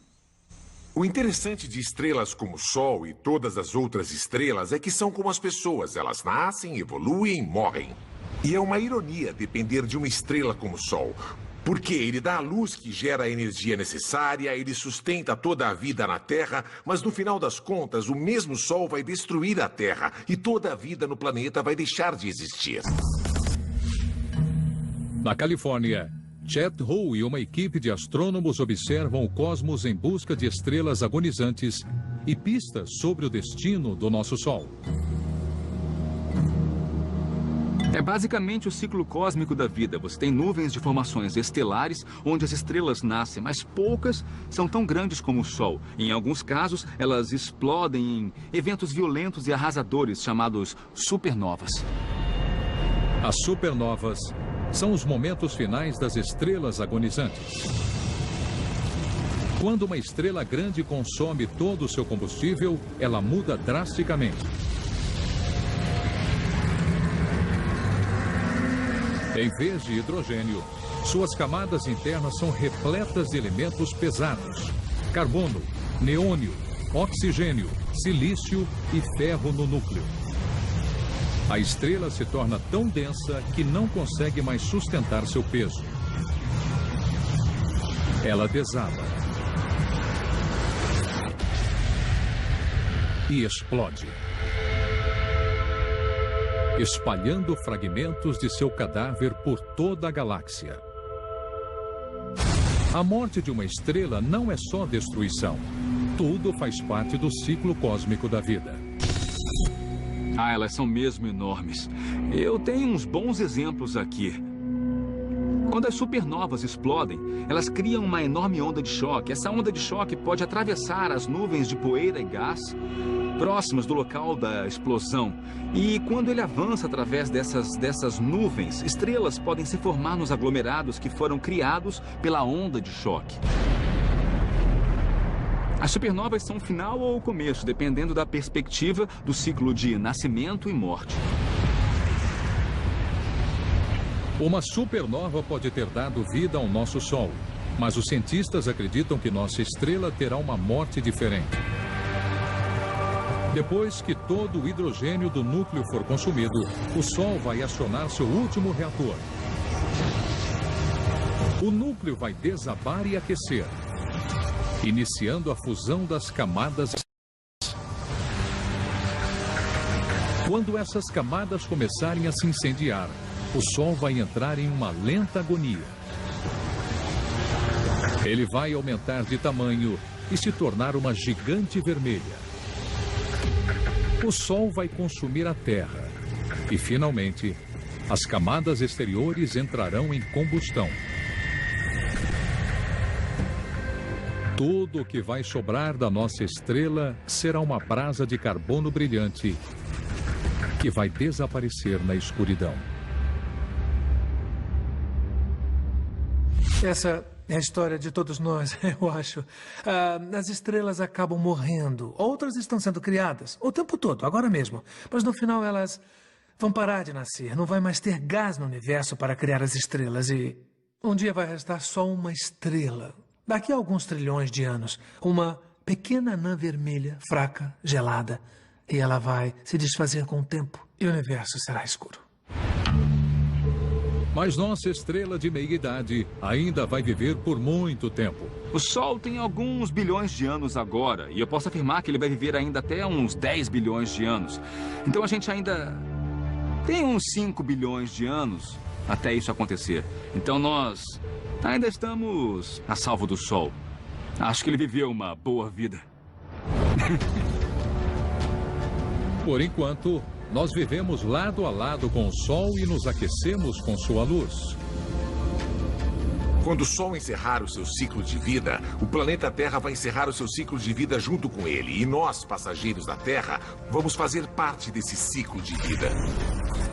B: O interessante de estrelas como o Sol e todas as outras estrelas é que são como as pessoas. Elas nascem, evoluem e morrem. E é uma ironia depender de uma estrela como o Sol. Porque ele dá a luz que gera a energia necessária, ele sustenta toda a vida na Terra, mas no final das contas, o mesmo Sol vai destruir a Terra e toda a vida no planeta vai deixar de existir.
A: Na Califórnia, Chet Howe e uma equipe de astrônomos observam o cosmos em busca de estrelas agonizantes e pistas sobre o destino do nosso Sol.
G: É basicamente o ciclo cósmico da vida. Você tem nuvens de formações estelares, onde as estrelas nascem, mas poucas são tão grandes como o Sol. Em alguns casos, elas explodem em eventos violentos e arrasadores, chamados supernovas.
A: As supernovas são os momentos finais das estrelas agonizantes. Quando uma estrela grande consome todo o seu combustível, ela muda drasticamente. Em vez de hidrogênio, suas camadas internas são repletas de elementos pesados: carbono, neônio, oxigênio, silício e ferro no núcleo. A estrela se torna tão densa que não consegue mais sustentar seu peso. Ela desaba e explode, espalhando fragmentos de seu cadáver por toda a galáxia. A morte de uma estrela não é só destruição. Tudo faz parte do ciclo cósmico da vida.
G: Ah, elas são mesmo enormes. Eu tenho uns bons exemplos aqui. Quando as supernovas explodem, elas criam uma enorme onda de choque. Essa onda de choque pode atravessar as nuvens de poeira e gás próximas do local da explosão. E quando ele avança através dessas nuvens, estrelas podem se formar nos aglomerados que foram criados pela onda de choque. As supernovas são o final ou o começo, dependendo da perspectiva do ciclo de nascimento e morte.
A: Uma supernova pode ter dado vida ao nosso Sol, mas os cientistas acreditam que nossa estrela terá uma morte diferente. Depois que todo o hidrogênio do núcleo for consumido, o Sol vai acionar seu último reator. O núcleo vai desabar e aquecer, iniciando a fusão das camadas. Quando essas camadas começarem a se incendiar, o Sol vai entrar em uma lenta agonia. Ele vai aumentar de tamanho e se tornar uma gigante vermelha. O Sol vai consumir a Terra e, finalmente, as camadas exteriores entrarão em combustão. Tudo o que vai sobrar da nossa estrela será uma brasa de carbono brilhante que vai desaparecer na escuridão.
E: Essa é a história de todos nós, eu acho. As estrelas acabam morrendo. Outras estão sendo criadas o tempo todo, agora mesmo. Mas no final elas vão parar de nascer. Não vai mais ter gás no universo para criar as estrelas. E um dia vai restar só uma estrela. Daqui a alguns trilhões de anos. Uma pequena anã vermelha, fraca, gelada. E ela vai se desfazer com o tempo. E o universo será escuro.
A: Mas nossa estrela de meia-idade ainda vai viver por muito tempo.
G: O Sol tem alguns bilhões de anos agora, e eu posso afirmar que ele vai viver ainda até uns 10 bilhões de anos. Então a gente ainda tem uns 5 bilhões de anos até isso acontecer. Então nós ainda estamos a salvo do Sol. Acho que ele viveu uma boa vida.
A: Por enquanto, nós vivemos lado a lado com o Sol e nos aquecemos com sua luz.
B: Quando o Sol encerrar o seu ciclo de vida, o planeta Terra vai encerrar o seu ciclo de vida junto com ele. E nós, passageiros da Terra, vamos fazer parte desse ciclo de vida.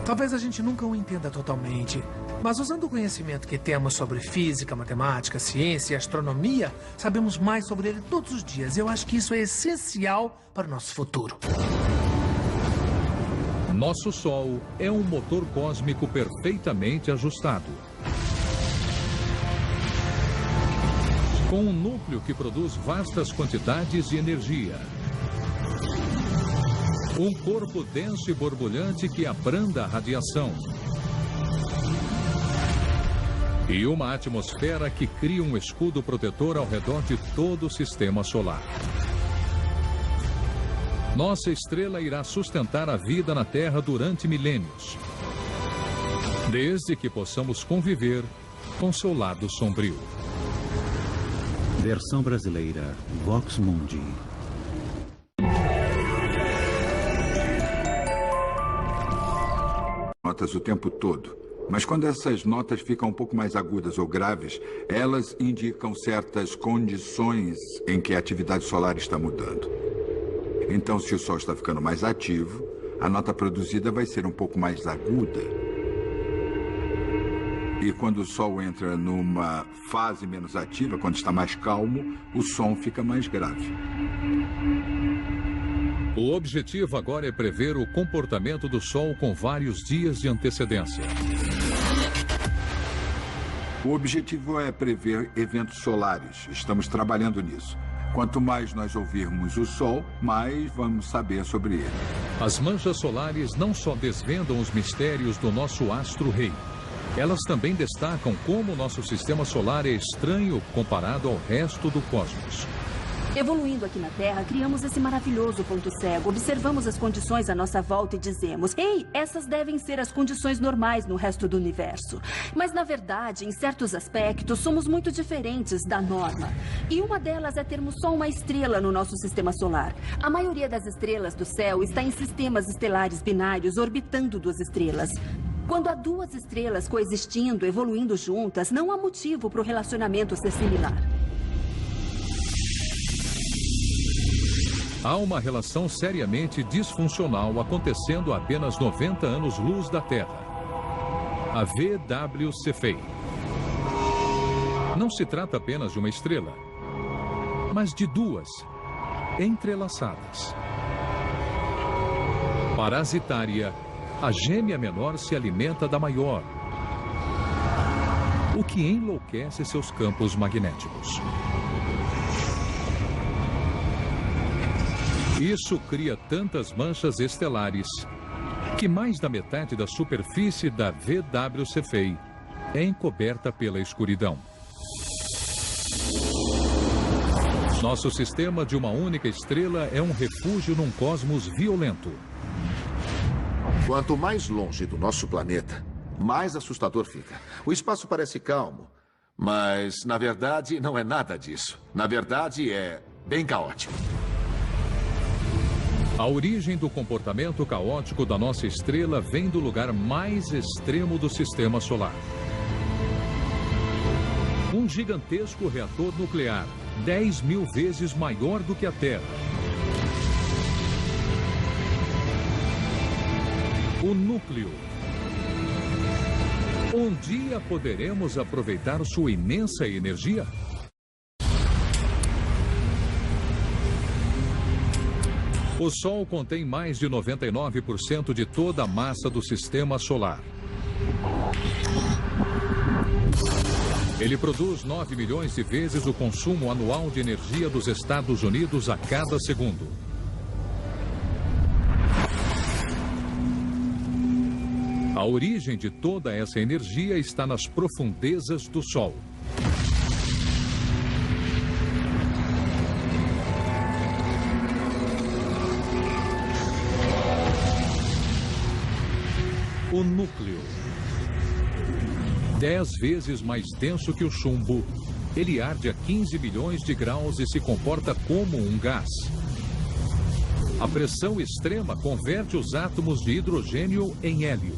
E: Talvez a gente nunca o entenda totalmente, mas usando o conhecimento que temos sobre física, matemática, ciência e astronomia, sabemos mais sobre ele todos os dias. Eu acho que isso é essencial para o nosso futuro.
A: Nosso Sol é um motor cósmico perfeitamente ajustado. Com um núcleo que produz vastas quantidades de energia. Um corpo denso e borbulhante que abranda a radiação. E uma atmosfera que cria um escudo protetor ao redor de todo o sistema solar. Nossa estrela irá sustentar a vida na Terra durante milênios, desde que possamos conviver com seu lado sombrio.
D: Versão brasileira, Vox Mundi.
F: Notas o tempo todo. Mas quando essas notas ficam um pouco mais agudas ou graves, elas indicam certas condições em que a atividade solar está mudando. Então, se o Sol está ficando mais ativo, a nota produzida vai ser um pouco mais aguda. E quando o Sol entra numa fase menos ativa, quando está mais calmo, o som fica mais grave.
A: O objetivo agora é prever o comportamento do Sol com vários dias de antecedência.
F: O objetivo é prever eventos solares. Estamos trabalhando nisso. Quanto mais nós ouvirmos o Sol, mais vamos saber sobre ele.
A: As manchas solares não só desvendam os mistérios do nosso astro-rei. Elas também destacam como o nosso sistema solar é estranho comparado ao resto do cosmos.
C: Evoluindo aqui na Terra, criamos esse maravilhoso ponto cego. Observamos as condições à nossa volta e dizemos: ei, essas devem ser as condições normais no resto do universo. Mas, na verdade, em certos aspectos, somos muito diferentes da norma. E uma delas é termos só uma estrela no nosso sistema solar. A maioria das estrelas do céu está em sistemas estelares binários orbitando duas estrelas. Quando há duas estrelas coexistindo, evoluindo juntas, não há motivo para o relacionamento ser similar.
A: Há uma relação seriamente disfuncional acontecendo a apenas 90 anos-luz da Terra. A VW Cephei. Não se trata apenas de uma estrela, mas de duas, entrelaçadas. Parasitária, a gêmea menor se alimenta da maior, o que enlouquece seus campos magnéticos. Isso cria tantas manchas estelares que mais da metade da superfície da VW Cephei é encoberta pela escuridão. Nosso sistema de uma única estrela é um refúgio num cosmos violento.
H: Quanto mais longe do nosso planeta, mais assustador fica. O espaço parece calmo, mas, na verdade, não é nada disso. Na verdade, é bem caótico.
A: A origem do comportamento caótico da nossa estrela vem do lugar mais extremo do sistema solar. Um gigantesco reator nuclear, 10.000 vezes maior do que a Terra. O núcleo. Um dia poderemos aproveitar sua imensa energia? O Sol contém mais de 99% de toda a massa do sistema solar. Ele produz 9 milhões de vezes o consumo anual de energia dos Estados Unidos a cada segundo. A origem de toda essa energia está nas profundezas do Sol. O núcleo. 10 vezes mais denso que o chumbo, ele arde a 15 milhões de graus e se comporta como um gás. A pressão extrema converte os átomos de hidrogênio em hélio,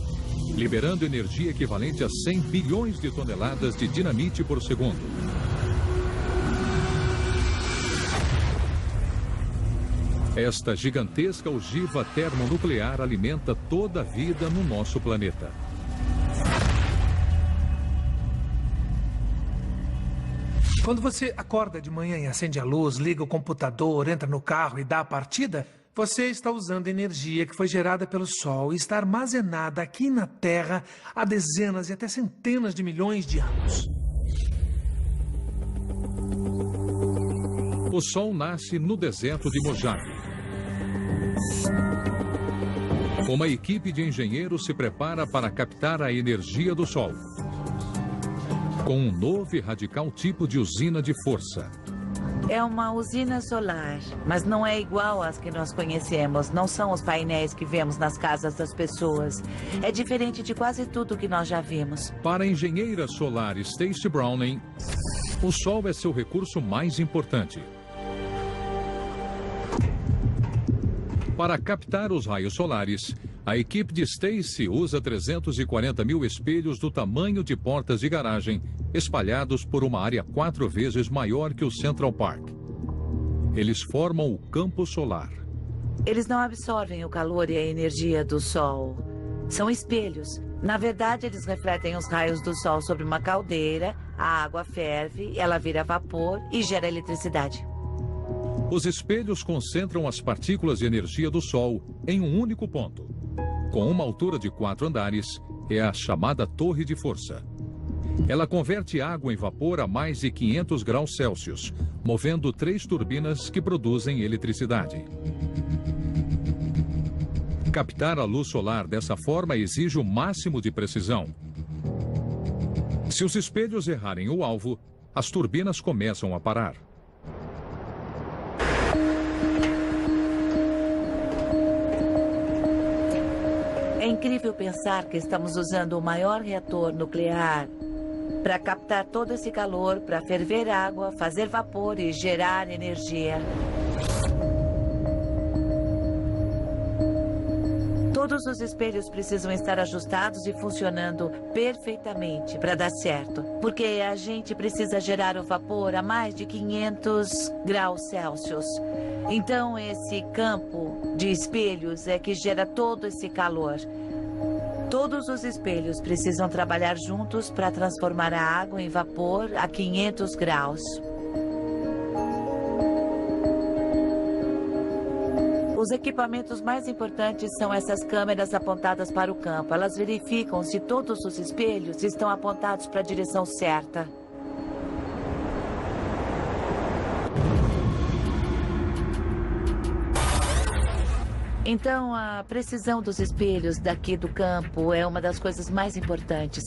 A: liberando energia equivalente a 100 bilhões de toneladas de dinamite por segundo. Esta gigantesca ogiva termonuclear alimenta toda a vida no nosso planeta.
E: Quando você acorda de manhã e acende a luz, liga o computador, entra no carro e dá a partida, você está usando energia que foi gerada pelo Sol e está armazenada aqui na Terra há dezenas e até centenas de milhões de anos.
A: O Sol nasce no deserto de Mojave. Uma equipe de engenheiros se prepara para captar a energia do Sol com um novo e radical tipo de usina de força.
I: É uma usina solar, mas não é igual às que nós conhecemos. Não são os painéis que vemos nas casas das pessoas. É diferente de quase tudo que nós já vimos.
A: Para a engenheira solar Stacey Browning, o Sol é seu recurso mais importante. Para captar os raios solares, a equipe de Stacey usa 340 mil espelhos do tamanho de portas de garagem, espalhados por uma área 4 vezes maior que o Central Park. Eles formam o campo solar.
I: Eles não absorvem o calor e a energia do Sol. São espelhos. Na verdade, eles refletem os raios do Sol sobre uma caldeira, a água ferve, ela vira vapor e gera eletricidade.
A: Os espelhos concentram as partículas de energia do Sol em um único ponto. Com uma altura de 4 andares, é a chamada torre de força. Ela converte água em vapor a mais de 500 graus Celsius, movendo 3 turbinas que produzem eletricidade. Captar a luz solar dessa forma exige o máximo de precisão. Se os espelhos errarem o alvo, as turbinas começam a parar.
I: É incrível pensar que estamos usando o maior reator nuclear para captar todo esse calor, para ferver água, fazer vapor e gerar energia. Todos os espelhos precisam estar ajustados e funcionando perfeitamente para dar certo. Porque a gente precisa gerar o vapor a mais de 500 graus Celsius. Então, esse campo de espelhos é que gera todo esse calor. Todos os espelhos precisam trabalhar juntos para transformar a água em vapor a 500 graus. Os equipamentos mais importantes são essas câmeras apontadas para o campo. Elas verificam se todos os espelhos estão apontados para a direção certa. Então, a precisão dos espelhos daqui do campo é uma das coisas mais importantes.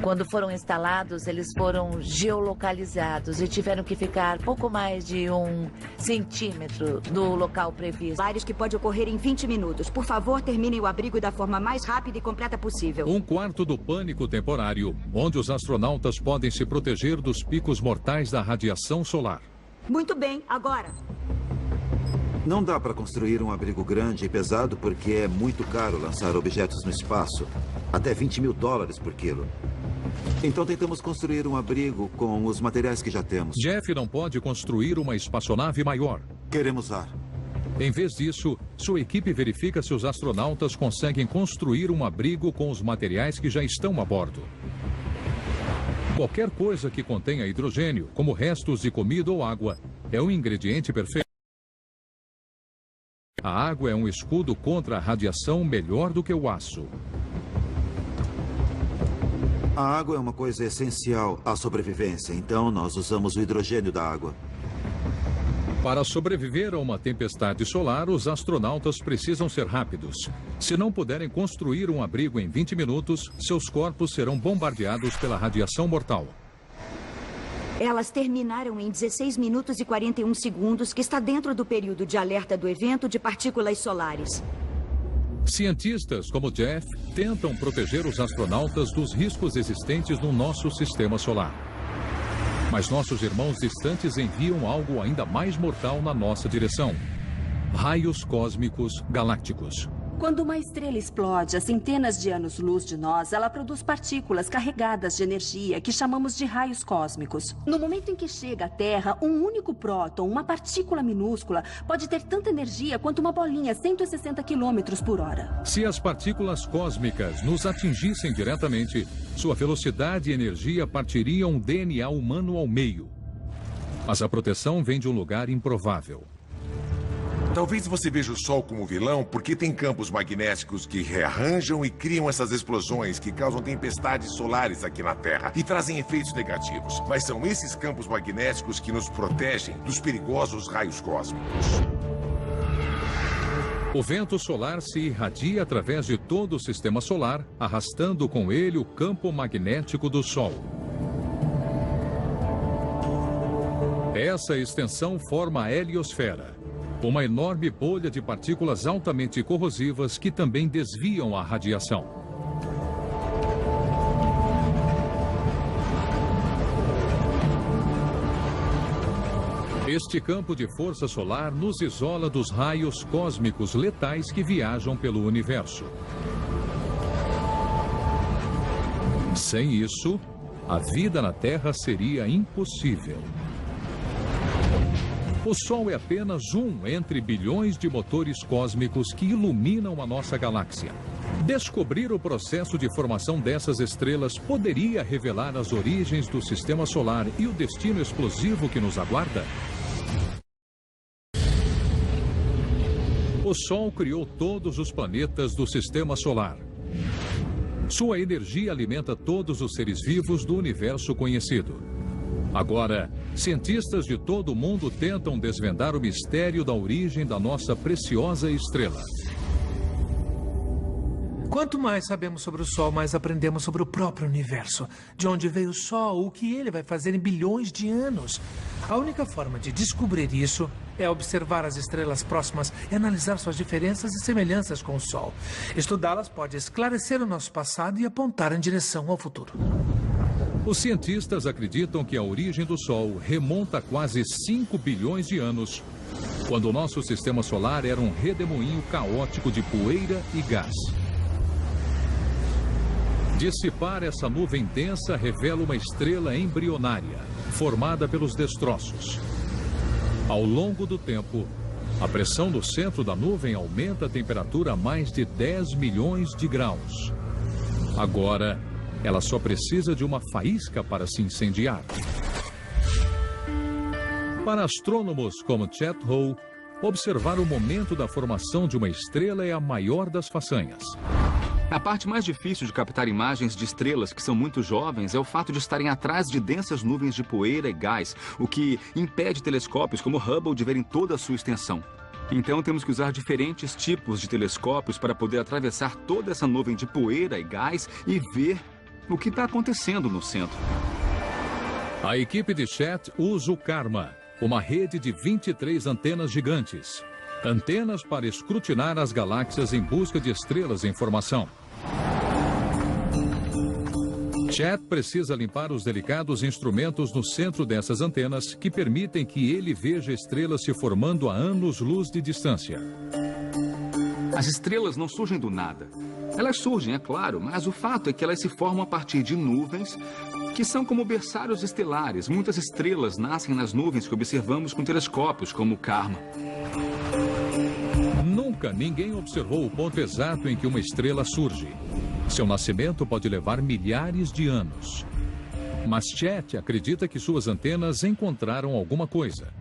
I: Quando foram instalados, eles foram geolocalizados e tiveram que ficar pouco mais de 1 centímetro do local previsto.
K: Vários que pode ocorrer em 20 minutos. Por favor, terminem o abrigo da forma mais rápida e completa possível.
A: 1/4 do pânico temporário, onde os astronautas podem se proteger dos picos mortais da radiação solar.
K: Muito bem, agora.
J: Não dá para construir um abrigo grande e pesado porque é muito caro lançar objetos no espaço. Até $20.000 por quilo. Então tentamos construir um abrigo com os materiais que já temos.
A: Jeff não pode construir uma espaçonave maior.
J: Queremos ar.
A: Em vez disso, sua equipe verifica se os astronautas conseguem construir um abrigo com os materiais que já estão a bordo. Qualquer coisa que contenha hidrogênio, como restos de comida ou água, é um ingrediente perfeito. A água é um escudo contra a radiação melhor do que o aço.
J: A água é uma coisa essencial à sobrevivência, então nós usamos o hidrogênio da água.
A: Para sobreviver a uma tempestade solar, os astronautas precisam ser rápidos. Se não puderem construir um abrigo em 20 minutos, seus corpos serão bombardeados pela radiação mortal.
K: Elas terminaram em 16 minutos e 41 segundos, que está dentro do período de alerta do evento de partículas solares.
A: Cientistas como Jeff tentam proteger os astronautas dos riscos existentes no nosso sistema solar. Mas nossos irmãos distantes enviam algo ainda mais mortal na nossa direção: raios cósmicos galácticos.
C: Quando uma estrela explode a centenas de anos-luz de nós, ela produz partículas carregadas de energia que chamamos de raios cósmicos. No momento em que chega à Terra, um único próton, uma partícula minúscula, pode ter tanta energia quanto uma bolinha 160 km/h.
A: Se as partículas cósmicas nos atingissem diretamente, sua velocidade e energia partiriam um DNA humano ao meio. Mas a proteção vem de um lugar improvável.
B: Talvez você veja o Sol como vilão porque tem campos magnéticos que rearranjam e criam essas explosões que causam tempestades solares aqui na Terra e trazem efeitos negativos. Mas são esses campos magnéticos que nos protegem dos perigosos raios cósmicos.
A: O vento solar se irradia através de todo o sistema solar, arrastando com ele o campo magnético do Sol. Essa extensão forma a heliosfera, uma enorme bolha de partículas altamente corrosivas que também desviam a radiação. Este campo de força solar nos isola dos raios cósmicos letais que viajam pelo universo. Sem isso, a vida na Terra seria impossível. O Sol é apenas um entre bilhões de motores cósmicos que iluminam a nossa galáxia. Descobrir o processo de formação dessas estrelas poderia revelar as origens do sistema solar e o destino explosivo que nos aguarda? O Sol criou todos os planetas do sistema solar. Sua energia alimenta todos os seres vivos do universo conhecido. Agora, cientistas de todo o mundo tentam desvendar o mistério da origem da nossa preciosa estrela.
E: Quanto mais sabemos sobre o Sol, mais aprendemos sobre o próprio universo. De onde veio o Sol, o que ele vai fazer em bilhões de anos. A única forma de descobrir isso é observar as estrelas próximas e analisar suas diferenças e semelhanças com o Sol. Estudá-las pode esclarecer o nosso passado e apontar em direção ao futuro.
A: Os cientistas acreditam que a origem do Sol remonta a quase 5 bilhões de anos, quando o nosso sistema solar era um redemoinho caótico de poeira e gás. Dissipar essa nuvem densa revela uma estrela embrionária, formada pelos destroços. Ao longo do tempo, a pressão no centro da nuvem aumenta a temperatura a mais de 10 milhões de graus. Agora, ela só precisa de uma faísca para se incendiar. Para astrônomos como Chet Howe, observar o momento da formação de uma estrela é a maior das façanhas.
G: A parte mais difícil de captar imagens de estrelas que são muito jovens é o fato de estarem atrás de densas nuvens de poeira e gás, o que impede telescópios como Hubble de verem toda a sua extensão. Então temos que usar diferentes tipos de telescópios para poder atravessar toda essa nuvem de poeira e gás e ver o que está acontecendo no centro.
A: A equipe de Chet usa o Karma, uma rede de 23 antenas gigantes. Antenas para escrutinar as galáxias em busca de estrelas em formação. Chet precisa limpar os delicados instrumentos no centro dessas antenas que permitem que ele veja estrelas se formando a anos-luz de distância.
G: As estrelas não surgem do nada. Elas surgem, é claro, mas o fato é que elas se formam a partir de nuvens que são como berçários estelares. Muitas estrelas nascem nas nuvens que observamos com telescópios, como o Karma.
A: Nunca ninguém observou o ponto exato em que uma estrela surge. Seu nascimento pode levar milhares de anos. Mas Chet acredita que suas antenas encontraram alguma coisa.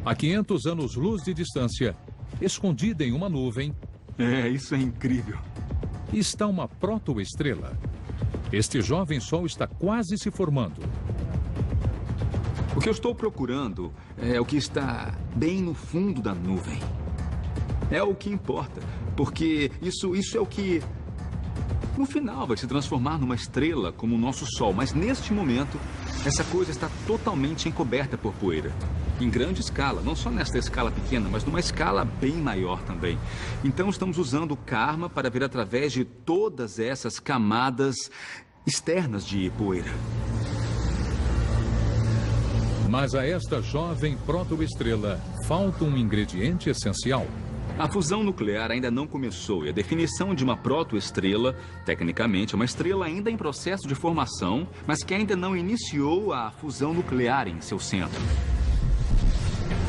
A: A 500 anos-luz de distância, escondida em uma nuvem...
G: Isso é incrível.
A: Está uma protoestrela. Este jovem sol está quase se formando.
G: O que eu estou procurando é o que está bem no fundo da nuvem. É o que importa, porque isso é o que, no final, vai se transformar numa estrela como o nosso Sol. Mas, neste momento, essa coisa está totalmente encoberta por poeira. Em grande escala, não só nesta escala pequena, mas numa escala bem maior também. Então, estamos usando o Karma para ver através de todas essas camadas externas de poeira.
A: Mas a esta jovem protoestrela falta um ingrediente essencial.
G: A fusão nuclear ainda não começou e a definição de uma protoestrela, tecnicamente, é uma estrela ainda em processo de formação, mas que ainda não iniciou a fusão nuclear em seu centro.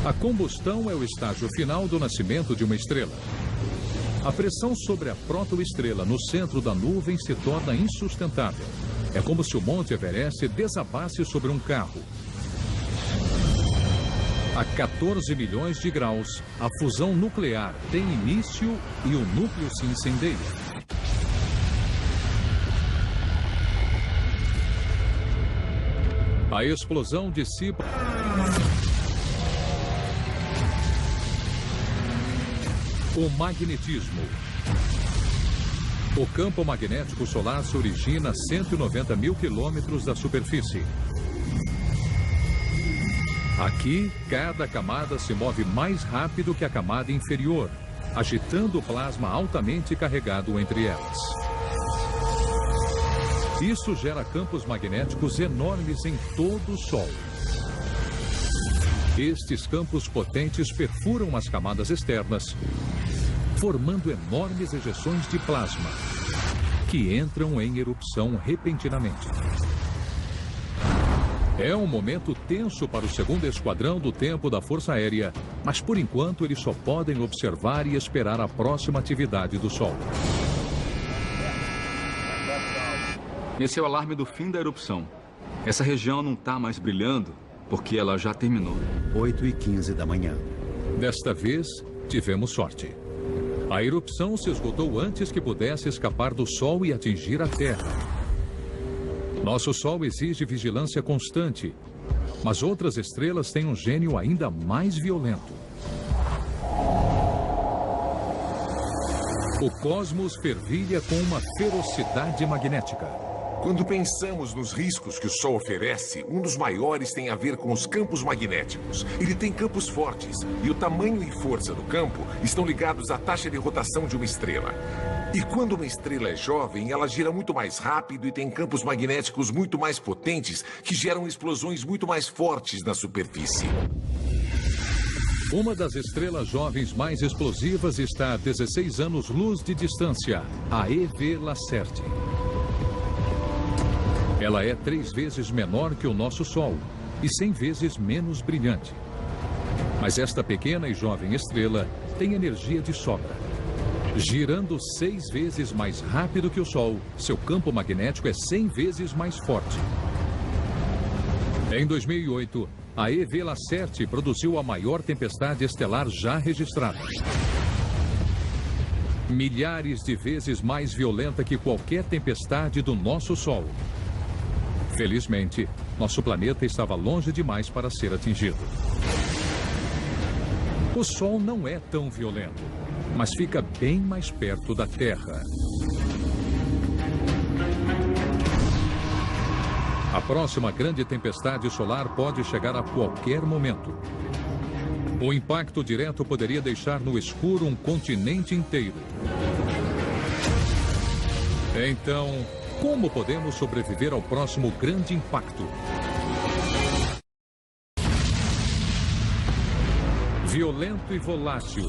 A: A combustão é o estágio final do nascimento de uma estrela. A pressão sobre a protoestrela no centro da nuvem se torna insustentável. É como se o Monte Everest desabasse sobre um carro. A 14 milhões de graus, a fusão nuclear tem início e o núcleo se incendeia. A explosão dissipa o magnetismo. O campo magnético solar se origina a 190 mil quilômetros da superfície. Aqui, cada camada se move mais rápido que a camada inferior, agitando o plasma altamente carregado entre elas. Isso gera campos magnéticos enormes em todo o Sol. Estes campos potentes perfuram as camadas externas, formando enormes ejeções de plasma, que entram em erupção repentinamente. É um momento tenso para o 2º Esquadrão do Tempo da Força Aérea, mas por enquanto eles só podem observar e esperar a próxima atividade do Sol.
G: Esse é o alarme do fim da erupção. Essa região não está mais brilhando porque ela já terminou.
D: 8h15 da manhã.
A: Desta vez, tivemos sorte. A erupção se esgotou antes que pudesse escapar do Sol e atingir a Terra. Nosso Sol exige vigilância constante, mas outras estrelas têm um gênio ainda mais violento. O cosmos fervilha com uma ferocidade magnética.
B: Quando pensamos nos riscos que o Sol oferece, um dos maiores tem a ver com os campos magnéticos. Ele tem campos fortes, e o tamanho e força do campo estão ligados à taxa de rotação de uma estrela. E quando uma estrela é jovem, ela gira muito mais rápido e tem campos magnéticos muito mais potentes que geram explosões muito mais fortes na superfície.
A: Uma das estrelas jovens mais explosivas está a 16 anos-luz de distância, a EV Lacerti. Ela é 3 vezes menor que o nosso Sol e 100 vezes menos brilhante. Mas esta pequena e jovem estrela tem energia de sobra. Girando 6 vezes mais rápido que o Sol, seu campo magnético é 100 vezes mais forte. Em 2008, a EV Lacerti produziu a maior tempestade estelar já registrada. Milhares de vezes mais violenta que qualquer tempestade do nosso Sol. Felizmente, nosso planeta estava longe demais para ser atingido. O Sol não é tão violento, mas fica bem mais perto da Terra. A próxima grande tempestade solar pode chegar a qualquer momento. O impacto direto poderia deixar no escuro um continente inteiro. Então, como podemos sobreviver ao próximo grande impacto? Violento e volátil,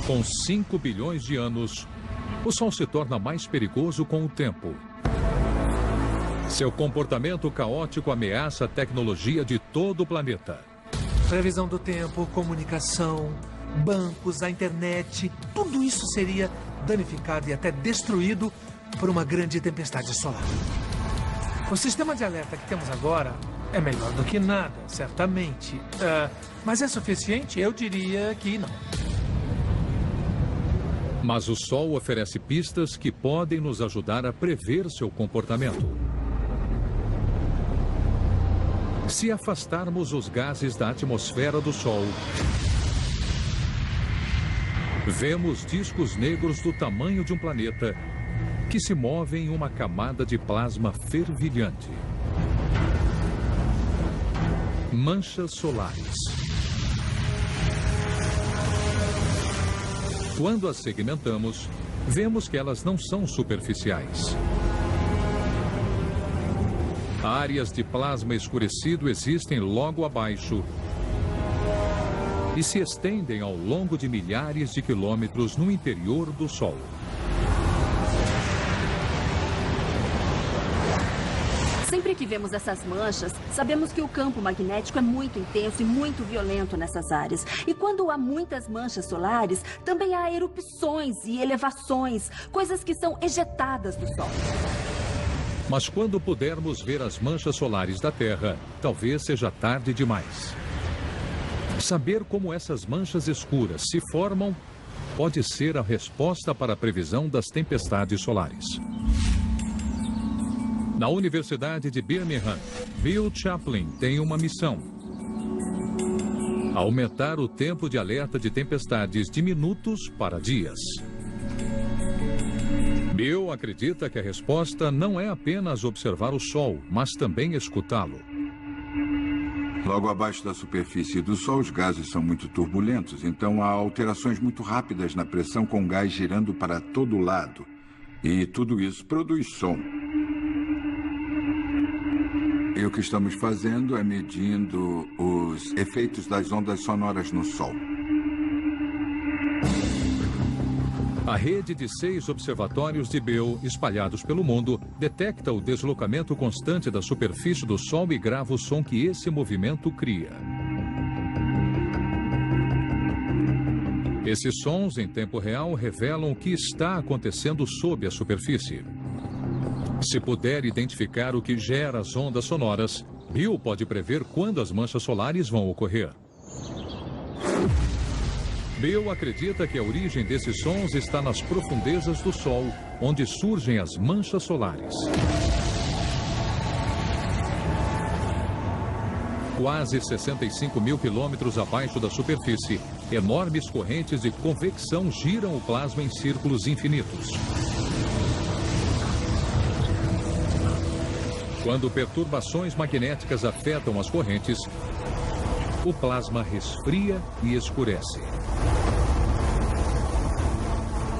A: com 5 bilhões de anos, o Sol se torna mais perigoso com o tempo. Seu comportamento caótico ameaça a tecnologia de todo o planeta.
E: Previsão do tempo, comunicação, bancos, a internet, tudo isso seria danificado e até destruído por uma grande tempestade solar. O sistema de alerta que temos agora é melhor do que nada, certamente. Mas é suficiente? Eu diria que não.
A: Mas o Sol oferece pistas que podem nos ajudar a prever seu comportamento. Se afastarmos os gases da atmosfera do Sol, vemos discos negros do tamanho de um planeta que se movem em uma camada de plasma fervilhante. Manchas solares. Quando as segmentamos, vemos que elas não são superficiais. Áreas de plasma escurecido existem logo abaixo e se estendem ao longo de milhares de quilômetros no interior do Sol.
C: Sempre que vemos essas manchas, sabemos que o campo magnético é muito intenso e muito violento nessas áreas. E quando há muitas manchas solares, também há erupções e elevações, coisas que são ejetadas do Sol.
A: Mas quando pudermos ver as manchas solares da Terra, talvez seja tarde demais. Saber como essas manchas escuras se formam pode ser a resposta para a previsão das tempestades solares. Na Universidade de Birmingham, Bill Chaplin tem uma missão: aumentar o tempo de alerta de tempestades de minutos para dias. Bill acredita que a resposta não é apenas observar o Sol, mas também escutá-lo.
F: Logo abaixo da superfície do Sol, os gases são muito turbulentos, então há alterações muito rápidas na pressão com gás girando para todo lado. E tudo isso produz som. E o que estamos fazendo é medindo os efeitos das ondas sonoras no Sol.
A: A rede de 6 observatórios de Bill, espalhados pelo mundo, detecta o deslocamento constante da superfície do Sol e grava o som que esse movimento cria. Esses sons, em tempo real, revelam o que está acontecendo sob a superfície. Se puder identificar o que gera as ondas sonoras, Bill pode prever quando as manchas solares vão ocorrer. Bill acredita que a origem desses sons está nas profundezas do Sol, onde surgem as manchas solares. Quase 65 mil quilômetros abaixo da superfície, enormes correntes de convecção giram o plasma em círculos infinitos. Quando perturbações magnéticas afetam as correntes, o plasma resfria e escurece.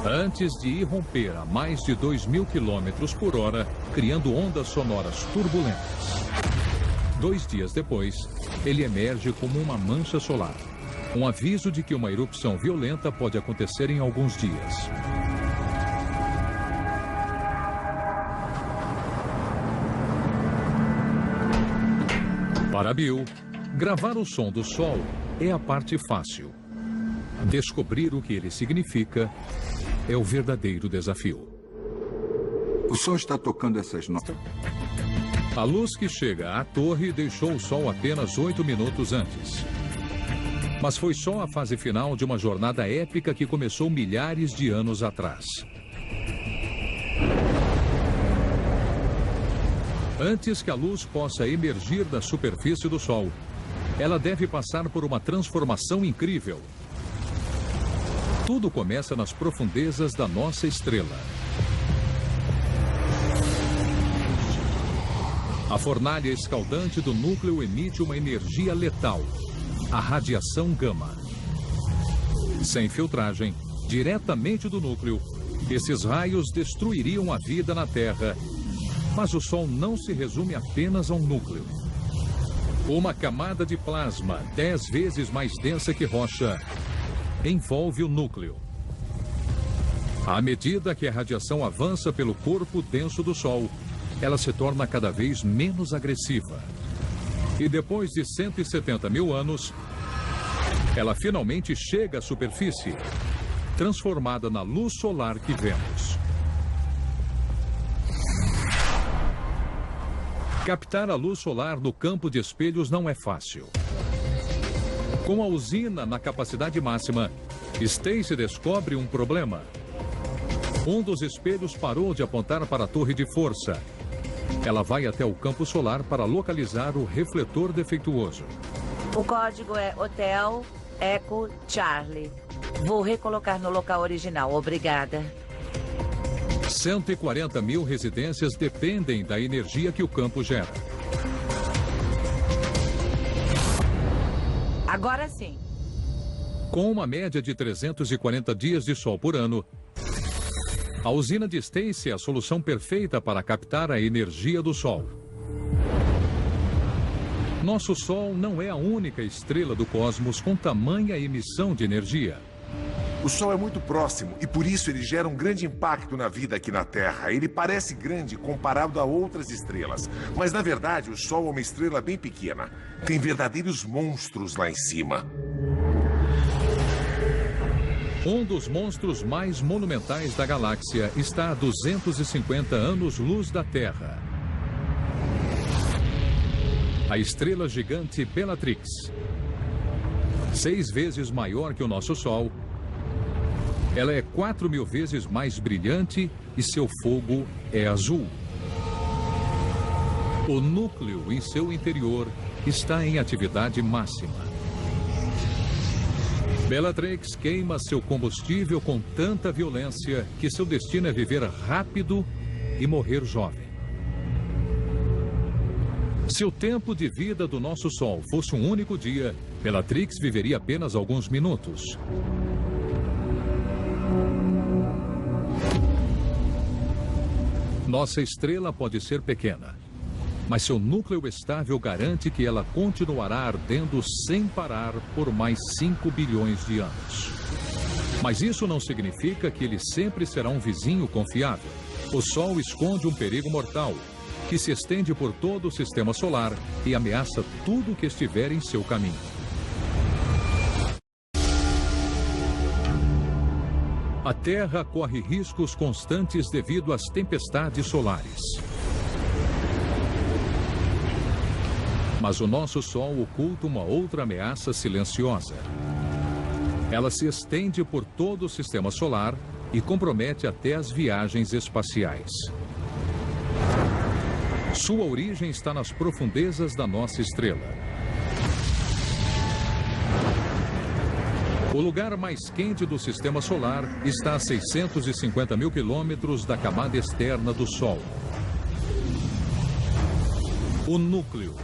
A: Antes de irromper a mais de 2.000 quilômetros por hora, criando ondas sonoras turbulentas. 2 dias depois, ele emerge como uma mancha solar. Um aviso de que uma erupção violenta pode acontecer em alguns dias. Para Bill, gravar o som do Sol é a parte fácil. Descobrir o que ele significa é o verdadeiro desafio.
F: O Sol está tocando essas notas.
A: A luz que chega à torre deixou o Sol apenas 8 minutos antes. Mas foi só a fase final de uma jornada épica que começou milhares de anos atrás. Antes que a luz possa emergir da superfície do Sol, ela deve passar por uma transformação incrível. Tudo começa nas profundezas da nossa estrela. A fornalha escaldante do núcleo emite uma energia letal, a radiação gama. Sem filtragem, diretamente do núcleo, esses raios destruiriam a vida na Terra. Mas o Sol não se resume apenas a um núcleo. Uma camada de plasma 10 vezes mais densa que rocha envolve o núcleo. À medida que a radiação avança pelo corpo denso do Sol, ela se torna cada vez menos agressiva. E depois de 170 mil anos, ela finalmente chega à superfície, transformada na luz solar que vemos. Captar a luz solar no campo de espelhos não é fácil. Com a usina na capacidade máxima, Stacy descobre um problema. Um dos espelhos parou de apontar para a torre de força. Ela vai até o campo solar para localizar o refletor defeituoso.
I: O código é Hotel Echo Charlie. Vou recolocar no local original. Obrigada.
A: 140 mil residências dependem da energia que o campo gera.
I: Agora sim.
A: Com uma média de 340 dias de sol por ano, a usina de Stacy é a solução perfeita para captar a energia do Sol. Nosso Sol não é a única estrela do cosmos com tamanha emissão de energia.
B: O Sol é muito próximo e por isso ele gera um grande impacto na vida aqui na Terra. Ele parece grande comparado a outras estrelas, mas na verdade o Sol é uma estrela bem pequena. Tem verdadeiros monstros lá em cima.
A: Um dos monstros mais monumentais da galáxia está a 250 anos-luz da Terra. A estrela gigante Bellatrix. 6 vezes maior que o nosso Sol, ela é 4.000 vezes mais brilhante e seu fogo é azul. O núcleo em seu interior está em atividade máxima. Bellatrix queima seu combustível com tanta violência que seu destino é viver rápido e morrer jovem. Se o tempo de vida do nosso Sol fosse um único dia, Bellatrix viveria apenas alguns minutos. Nossa estrela pode ser pequena, mas seu núcleo estável garante que ela continuará ardendo sem parar por mais 5 bilhões de anos. Mas isso não significa que ele sempre será um vizinho confiável. O Sol esconde um perigo mortal, que se estende por todo o sistema solar e ameaça tudo que estiver em seu caminho. A Terra corre riscos constantes devido às tempestades solares. Mas o nosso Sol oculta uma outra ameaça silenciosa. Ela se estende por todo o sistema solar e compromete até as viagens espaciais. Sua origem está nas profundezas da nossa estrela. O lugar mais quente do sistema solar está a 650 mil quilômetros da camada externa do Sol. O núcleo.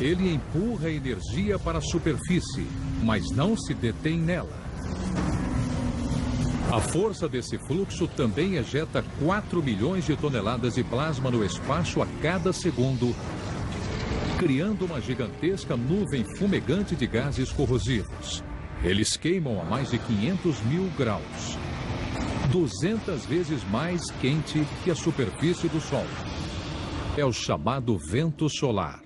A: Ele empurra a energia para a superfície, mas não se detém nela. A força desse fluxo também ejeta 4 milhões de toneladas de plasma no espaço a cada segundo criando uma gigantesca nuvem fumegante de gases corrosivos. Eles queimam a mais de 500 mil graus, 200 vezes mais quente que a superfície do Sol. É o chamado vento solar.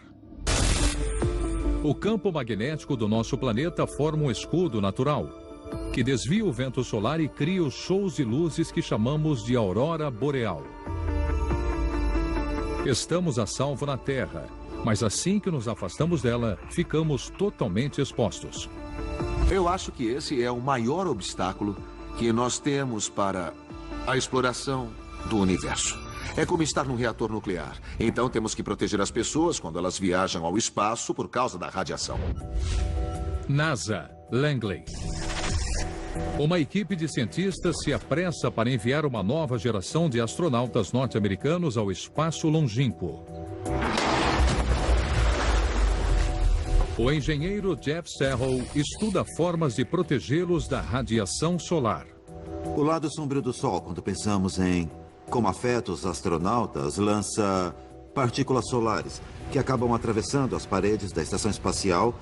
A: O campo magnético do nosso planeta forma um escudo natural, que desvia o vento solar e cria os shows de luzes que chamamos de aurora boreal. Estamos a salvo na Terra, mas assim que nos afastamos dela, ficamos totalmente expostos.
H: Eu acho que esse é o maior obstáculo que nós temos para a exploração do universo. É como estar num reator nuclear. Então temos que proteger as pessoas quando elas viajam ao espaço por causa da radiação.
A: NASA, Langley. Uma equipe de cientistas se apressa para enviar uma nova geração de astronautas norte-americanos ao espaço longínquo. O engenheiro Jeff Serrell estuda formas de protegê-los da radiação solar.
J: O lado sombrio do Sol, quando pensamos em como afeta os astronautas, lança partículas solares que acabam atravessando as paredes da estação espacial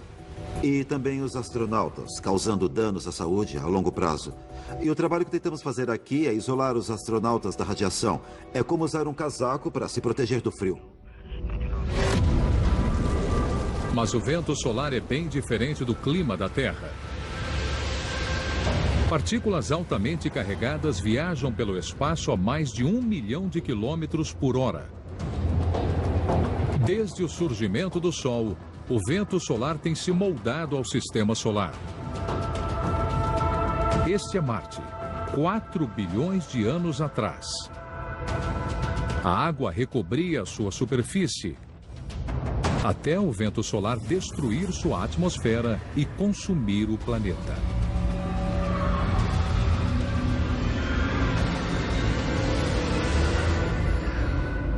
J: e também os astronautas, causando danos à saúde a longo prazo. E o trabalho que tentamos fazer aqui é isolar os astronautas da radiação. É como usar um casaco para se proteger do frio.
A: Mas o vento solar é bem diferente do clima da Terra. Partículas altamente carregadas viajam pelo espaço a mais de 1 milhão de quilômetros por hora. Desde o surgimento do Sol, o vento solar tem se moldado ao sistema solar. Este é Marte, 4 bilhões de anos atrás. A água recobria a sua superfície, até o vento solar destruir sua atmosfera e consumir o planeta.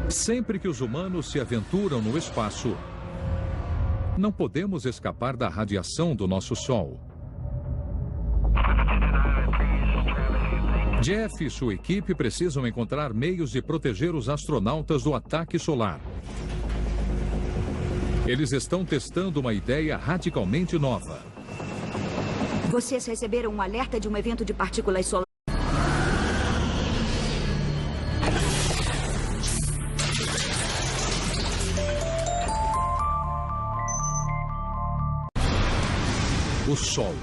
A: Sempre que os humanos se aventuram no espaço, não podemos escapar da radiação do nosso Sol. Jeff e sua equipe precisam encontrar meios de proteger os astronautas do ataque solar. Eles estão testando uma ideia radicalmente nova.
K: Vocês receberam um alerta de um evento de partículas solares.
A: O Sol,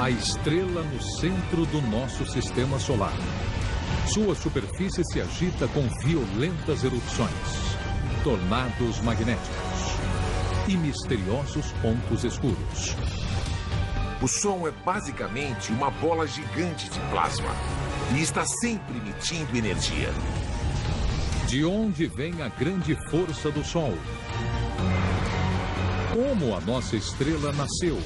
A: a estrela no centro do nosso sistema solar. Sua superfície se agita com violentas erupções, tornados magnéticos e misteriosos pontos escuros.
B: O Sol é basicamente uma bola gigante de plasma e está sempre emitindo energia.
A: De onde vem a grande força do Sol? Como a nossa estrela nasceu?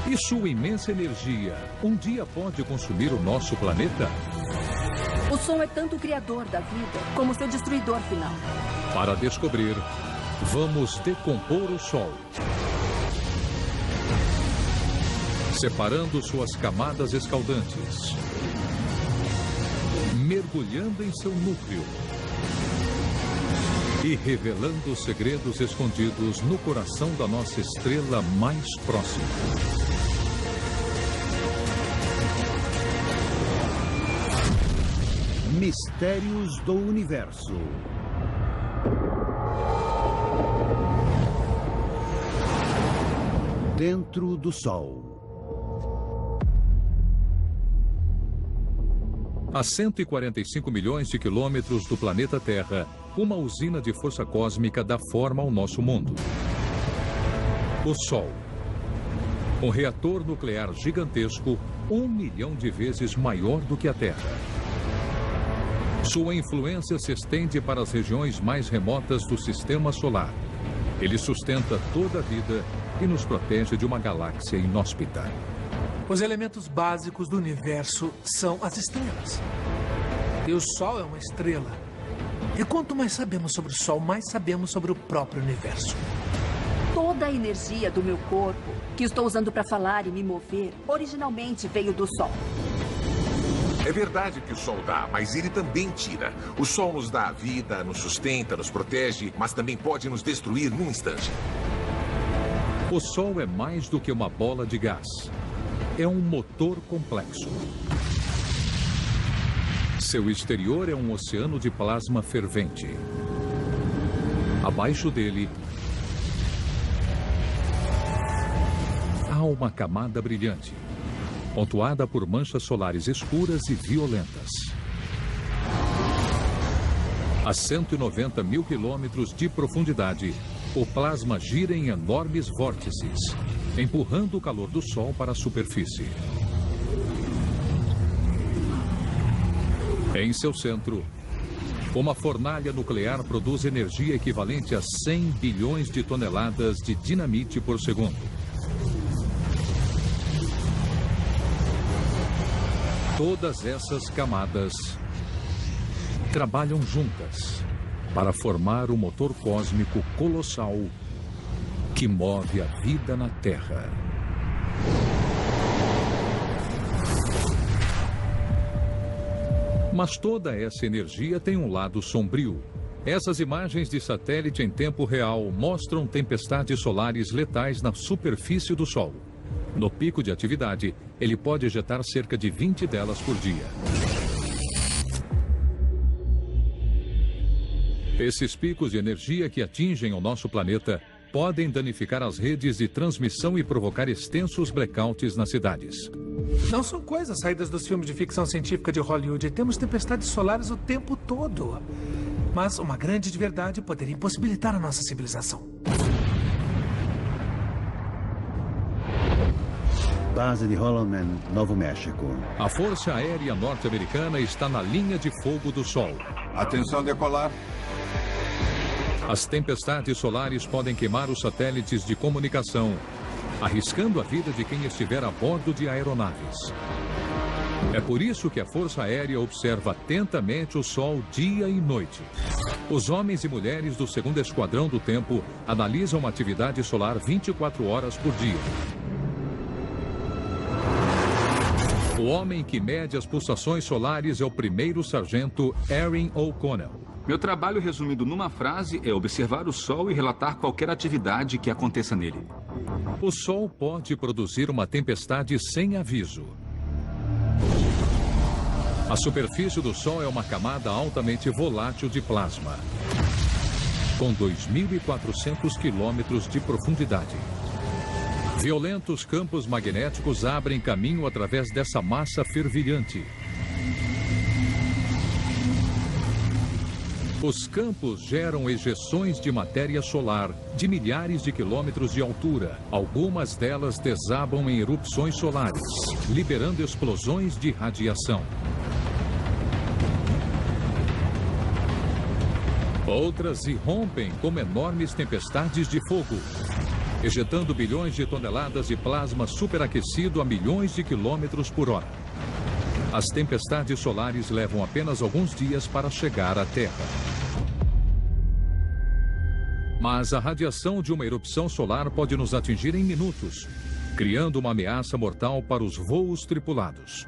A: E sua imensa energia um dia pode consumir o nosso planeta?
C: O Sol é tanto o criador da vida como seu destruidor final.
A: Para descobrir, vamos decompor o Sol, separando suas camadas escaldantes, mergulhando em seu núcleo e revelando os segredos escondidos no coração da nossa estrela mais próxima.
D: Mistérios do Universo. Dentro do Sol.
A: A 145 milhões de quilômetros do planeta Terra, uma usina de força cósmica dá forma ao nosso mundo. O Sol. Um reator nuclear gigantesco, 1 milhão de vezes maior do que a Terra. Sua influência se estende para as regiões mais remotas do sistema solar. Ele sustenta toda a vida e nos protege de uma galáxia inóspita.
E: Os elementos básicos do universo são as estrelas. E o Sol é uma estrela. E quanto mais sabemos sobre o Sol, mais sabemos sobre o próprio universo.
C: Toda a energia do meu corpo, que estou usando para falar e me mover, originalmente veio do Sol.
B: É verdade que o Sol dá, mas ele também tira. O Sol nos dá a vida, nos sustenta, nos protege, mas também pode nos destruir num instante.
A: O Sol é mais do que uma bola de gás. É um motor complexo. Seu exterior é um oceano de plasma fervente. Abaixo dele, há uma camada brilhante, pontuada por manchas solares escuras e violentas. A 190 mil quilômetros de profundidade, o plasma gira em enormes vórtices, empurrando o calor do Sol para a superfície. Em seu centro, uma fornalha nuclear produz energia equivalente a 100 bilhões de toneladas de dinamite por segundo. Todas essas camadas trabalham juntas para formar um motor cósmico colossal que move a vida na Terra. Mas toda essa energia tem um lado sombrio. Essas imagens de satélite em tempo real mostram tempestades solares letais na superfície do Sol. No pico de atividade, ele pode ejetar cerca de 20 delas por dia. Esses picos de energia que atingem o nosso planeta podem danificar as redes de transmissão e provocar extensos blackouts nas cidades.
E: Não são coisas saídas dos filmes de ficção científica de Hollywood. Temos tempestades solares o tempo todo. Mas uma grande de verdade poderia impossibilitar a nossa civilização.
D: Base de Holloman, Novo México.
A: A Força Aérea Norte-Americana está na linha de fogo do Sol.
F: Atenção, decolar.
A: As tempestades solares podem queimar os satélites de comunicação, arriscando a vida de quem estiver a bordo de aeronaves. É por isso que a Força Aérea observa atentamente o Sol dia e noite. Os homens e mulheres do 2º Esquadrão do Tempo analisam a atividade solar 24 horas por dia. O homem que mede as pulsações solares é o 1º Sargento Erin O'Connell.
G: Meu trabalho, resumido numa frase, é observar o Sol e relatar qualquer atividade que aconteça nele.
A: O Sol pode produzir uma tempestade sem aviso. A superfície do Sol é uma camada altamente volátil de plasma, com 2.400 quilômetros de profundidade. Violentos campos magnéticos abrem caminho através dessa massa fervilhante. Os campos geram ejeções de matéria solar de milhares de quilômetros de altura. Algumas delas desabam em erupções solares, liberando explosões de radiação. Outras irrompem como enormes tempestades de fogo, ejetando bilhões de toneladas de plasma superaquecido a milhões de quilômetros por hora. As tempestades solares levam apenas alguns dias para chegar à Terra. Mas a radiação de uma erupção solar pode nos atingir em minutos, criando uma ameaça mortal para os voos tripulados.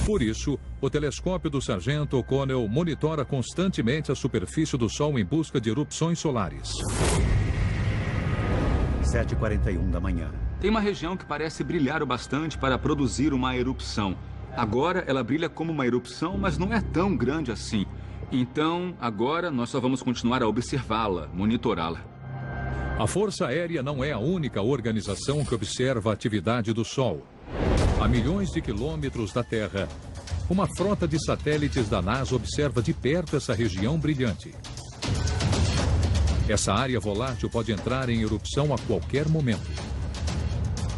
A: Por isso, o telescópio do Sargento O'Connell monitora constantemente a superfície do Sol em busca de erupções solares.
D: 7h41 da manhã.
G: Tem uma região que parece brilhar o bastante para produzir uma erupção. Agora ela brilha como uma erupção, mas não é tão grande assim. Então, agora nós só vamos continuar a observá-la, monitorá-la.
A: A Força Aérea não é a única organização que observa a atividade do Sol. A milhões de quilômetros da Terra, uma frota de satélites da NASA observa de perto essa região brilhante. Essa área volátil pode entrar em erupção a qualquer momento,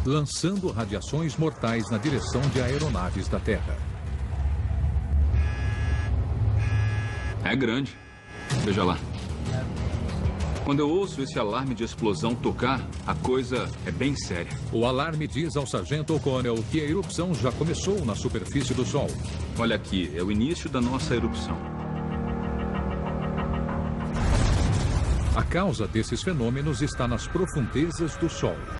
A: lançando radiações mortais na direção de aeronaves da Terra.
G: É grande. Veja lá. Quando eu ouço esse alarme de explosão tocar, a coisa é bem séria.
A: O alarme diz ao Sargento O'Connell que a erupção já começou na superfície do Sol.
G: Olha aqui, é o início da nossa erupção.
A: A causa desses fenômenos está nas profundezas do Sol.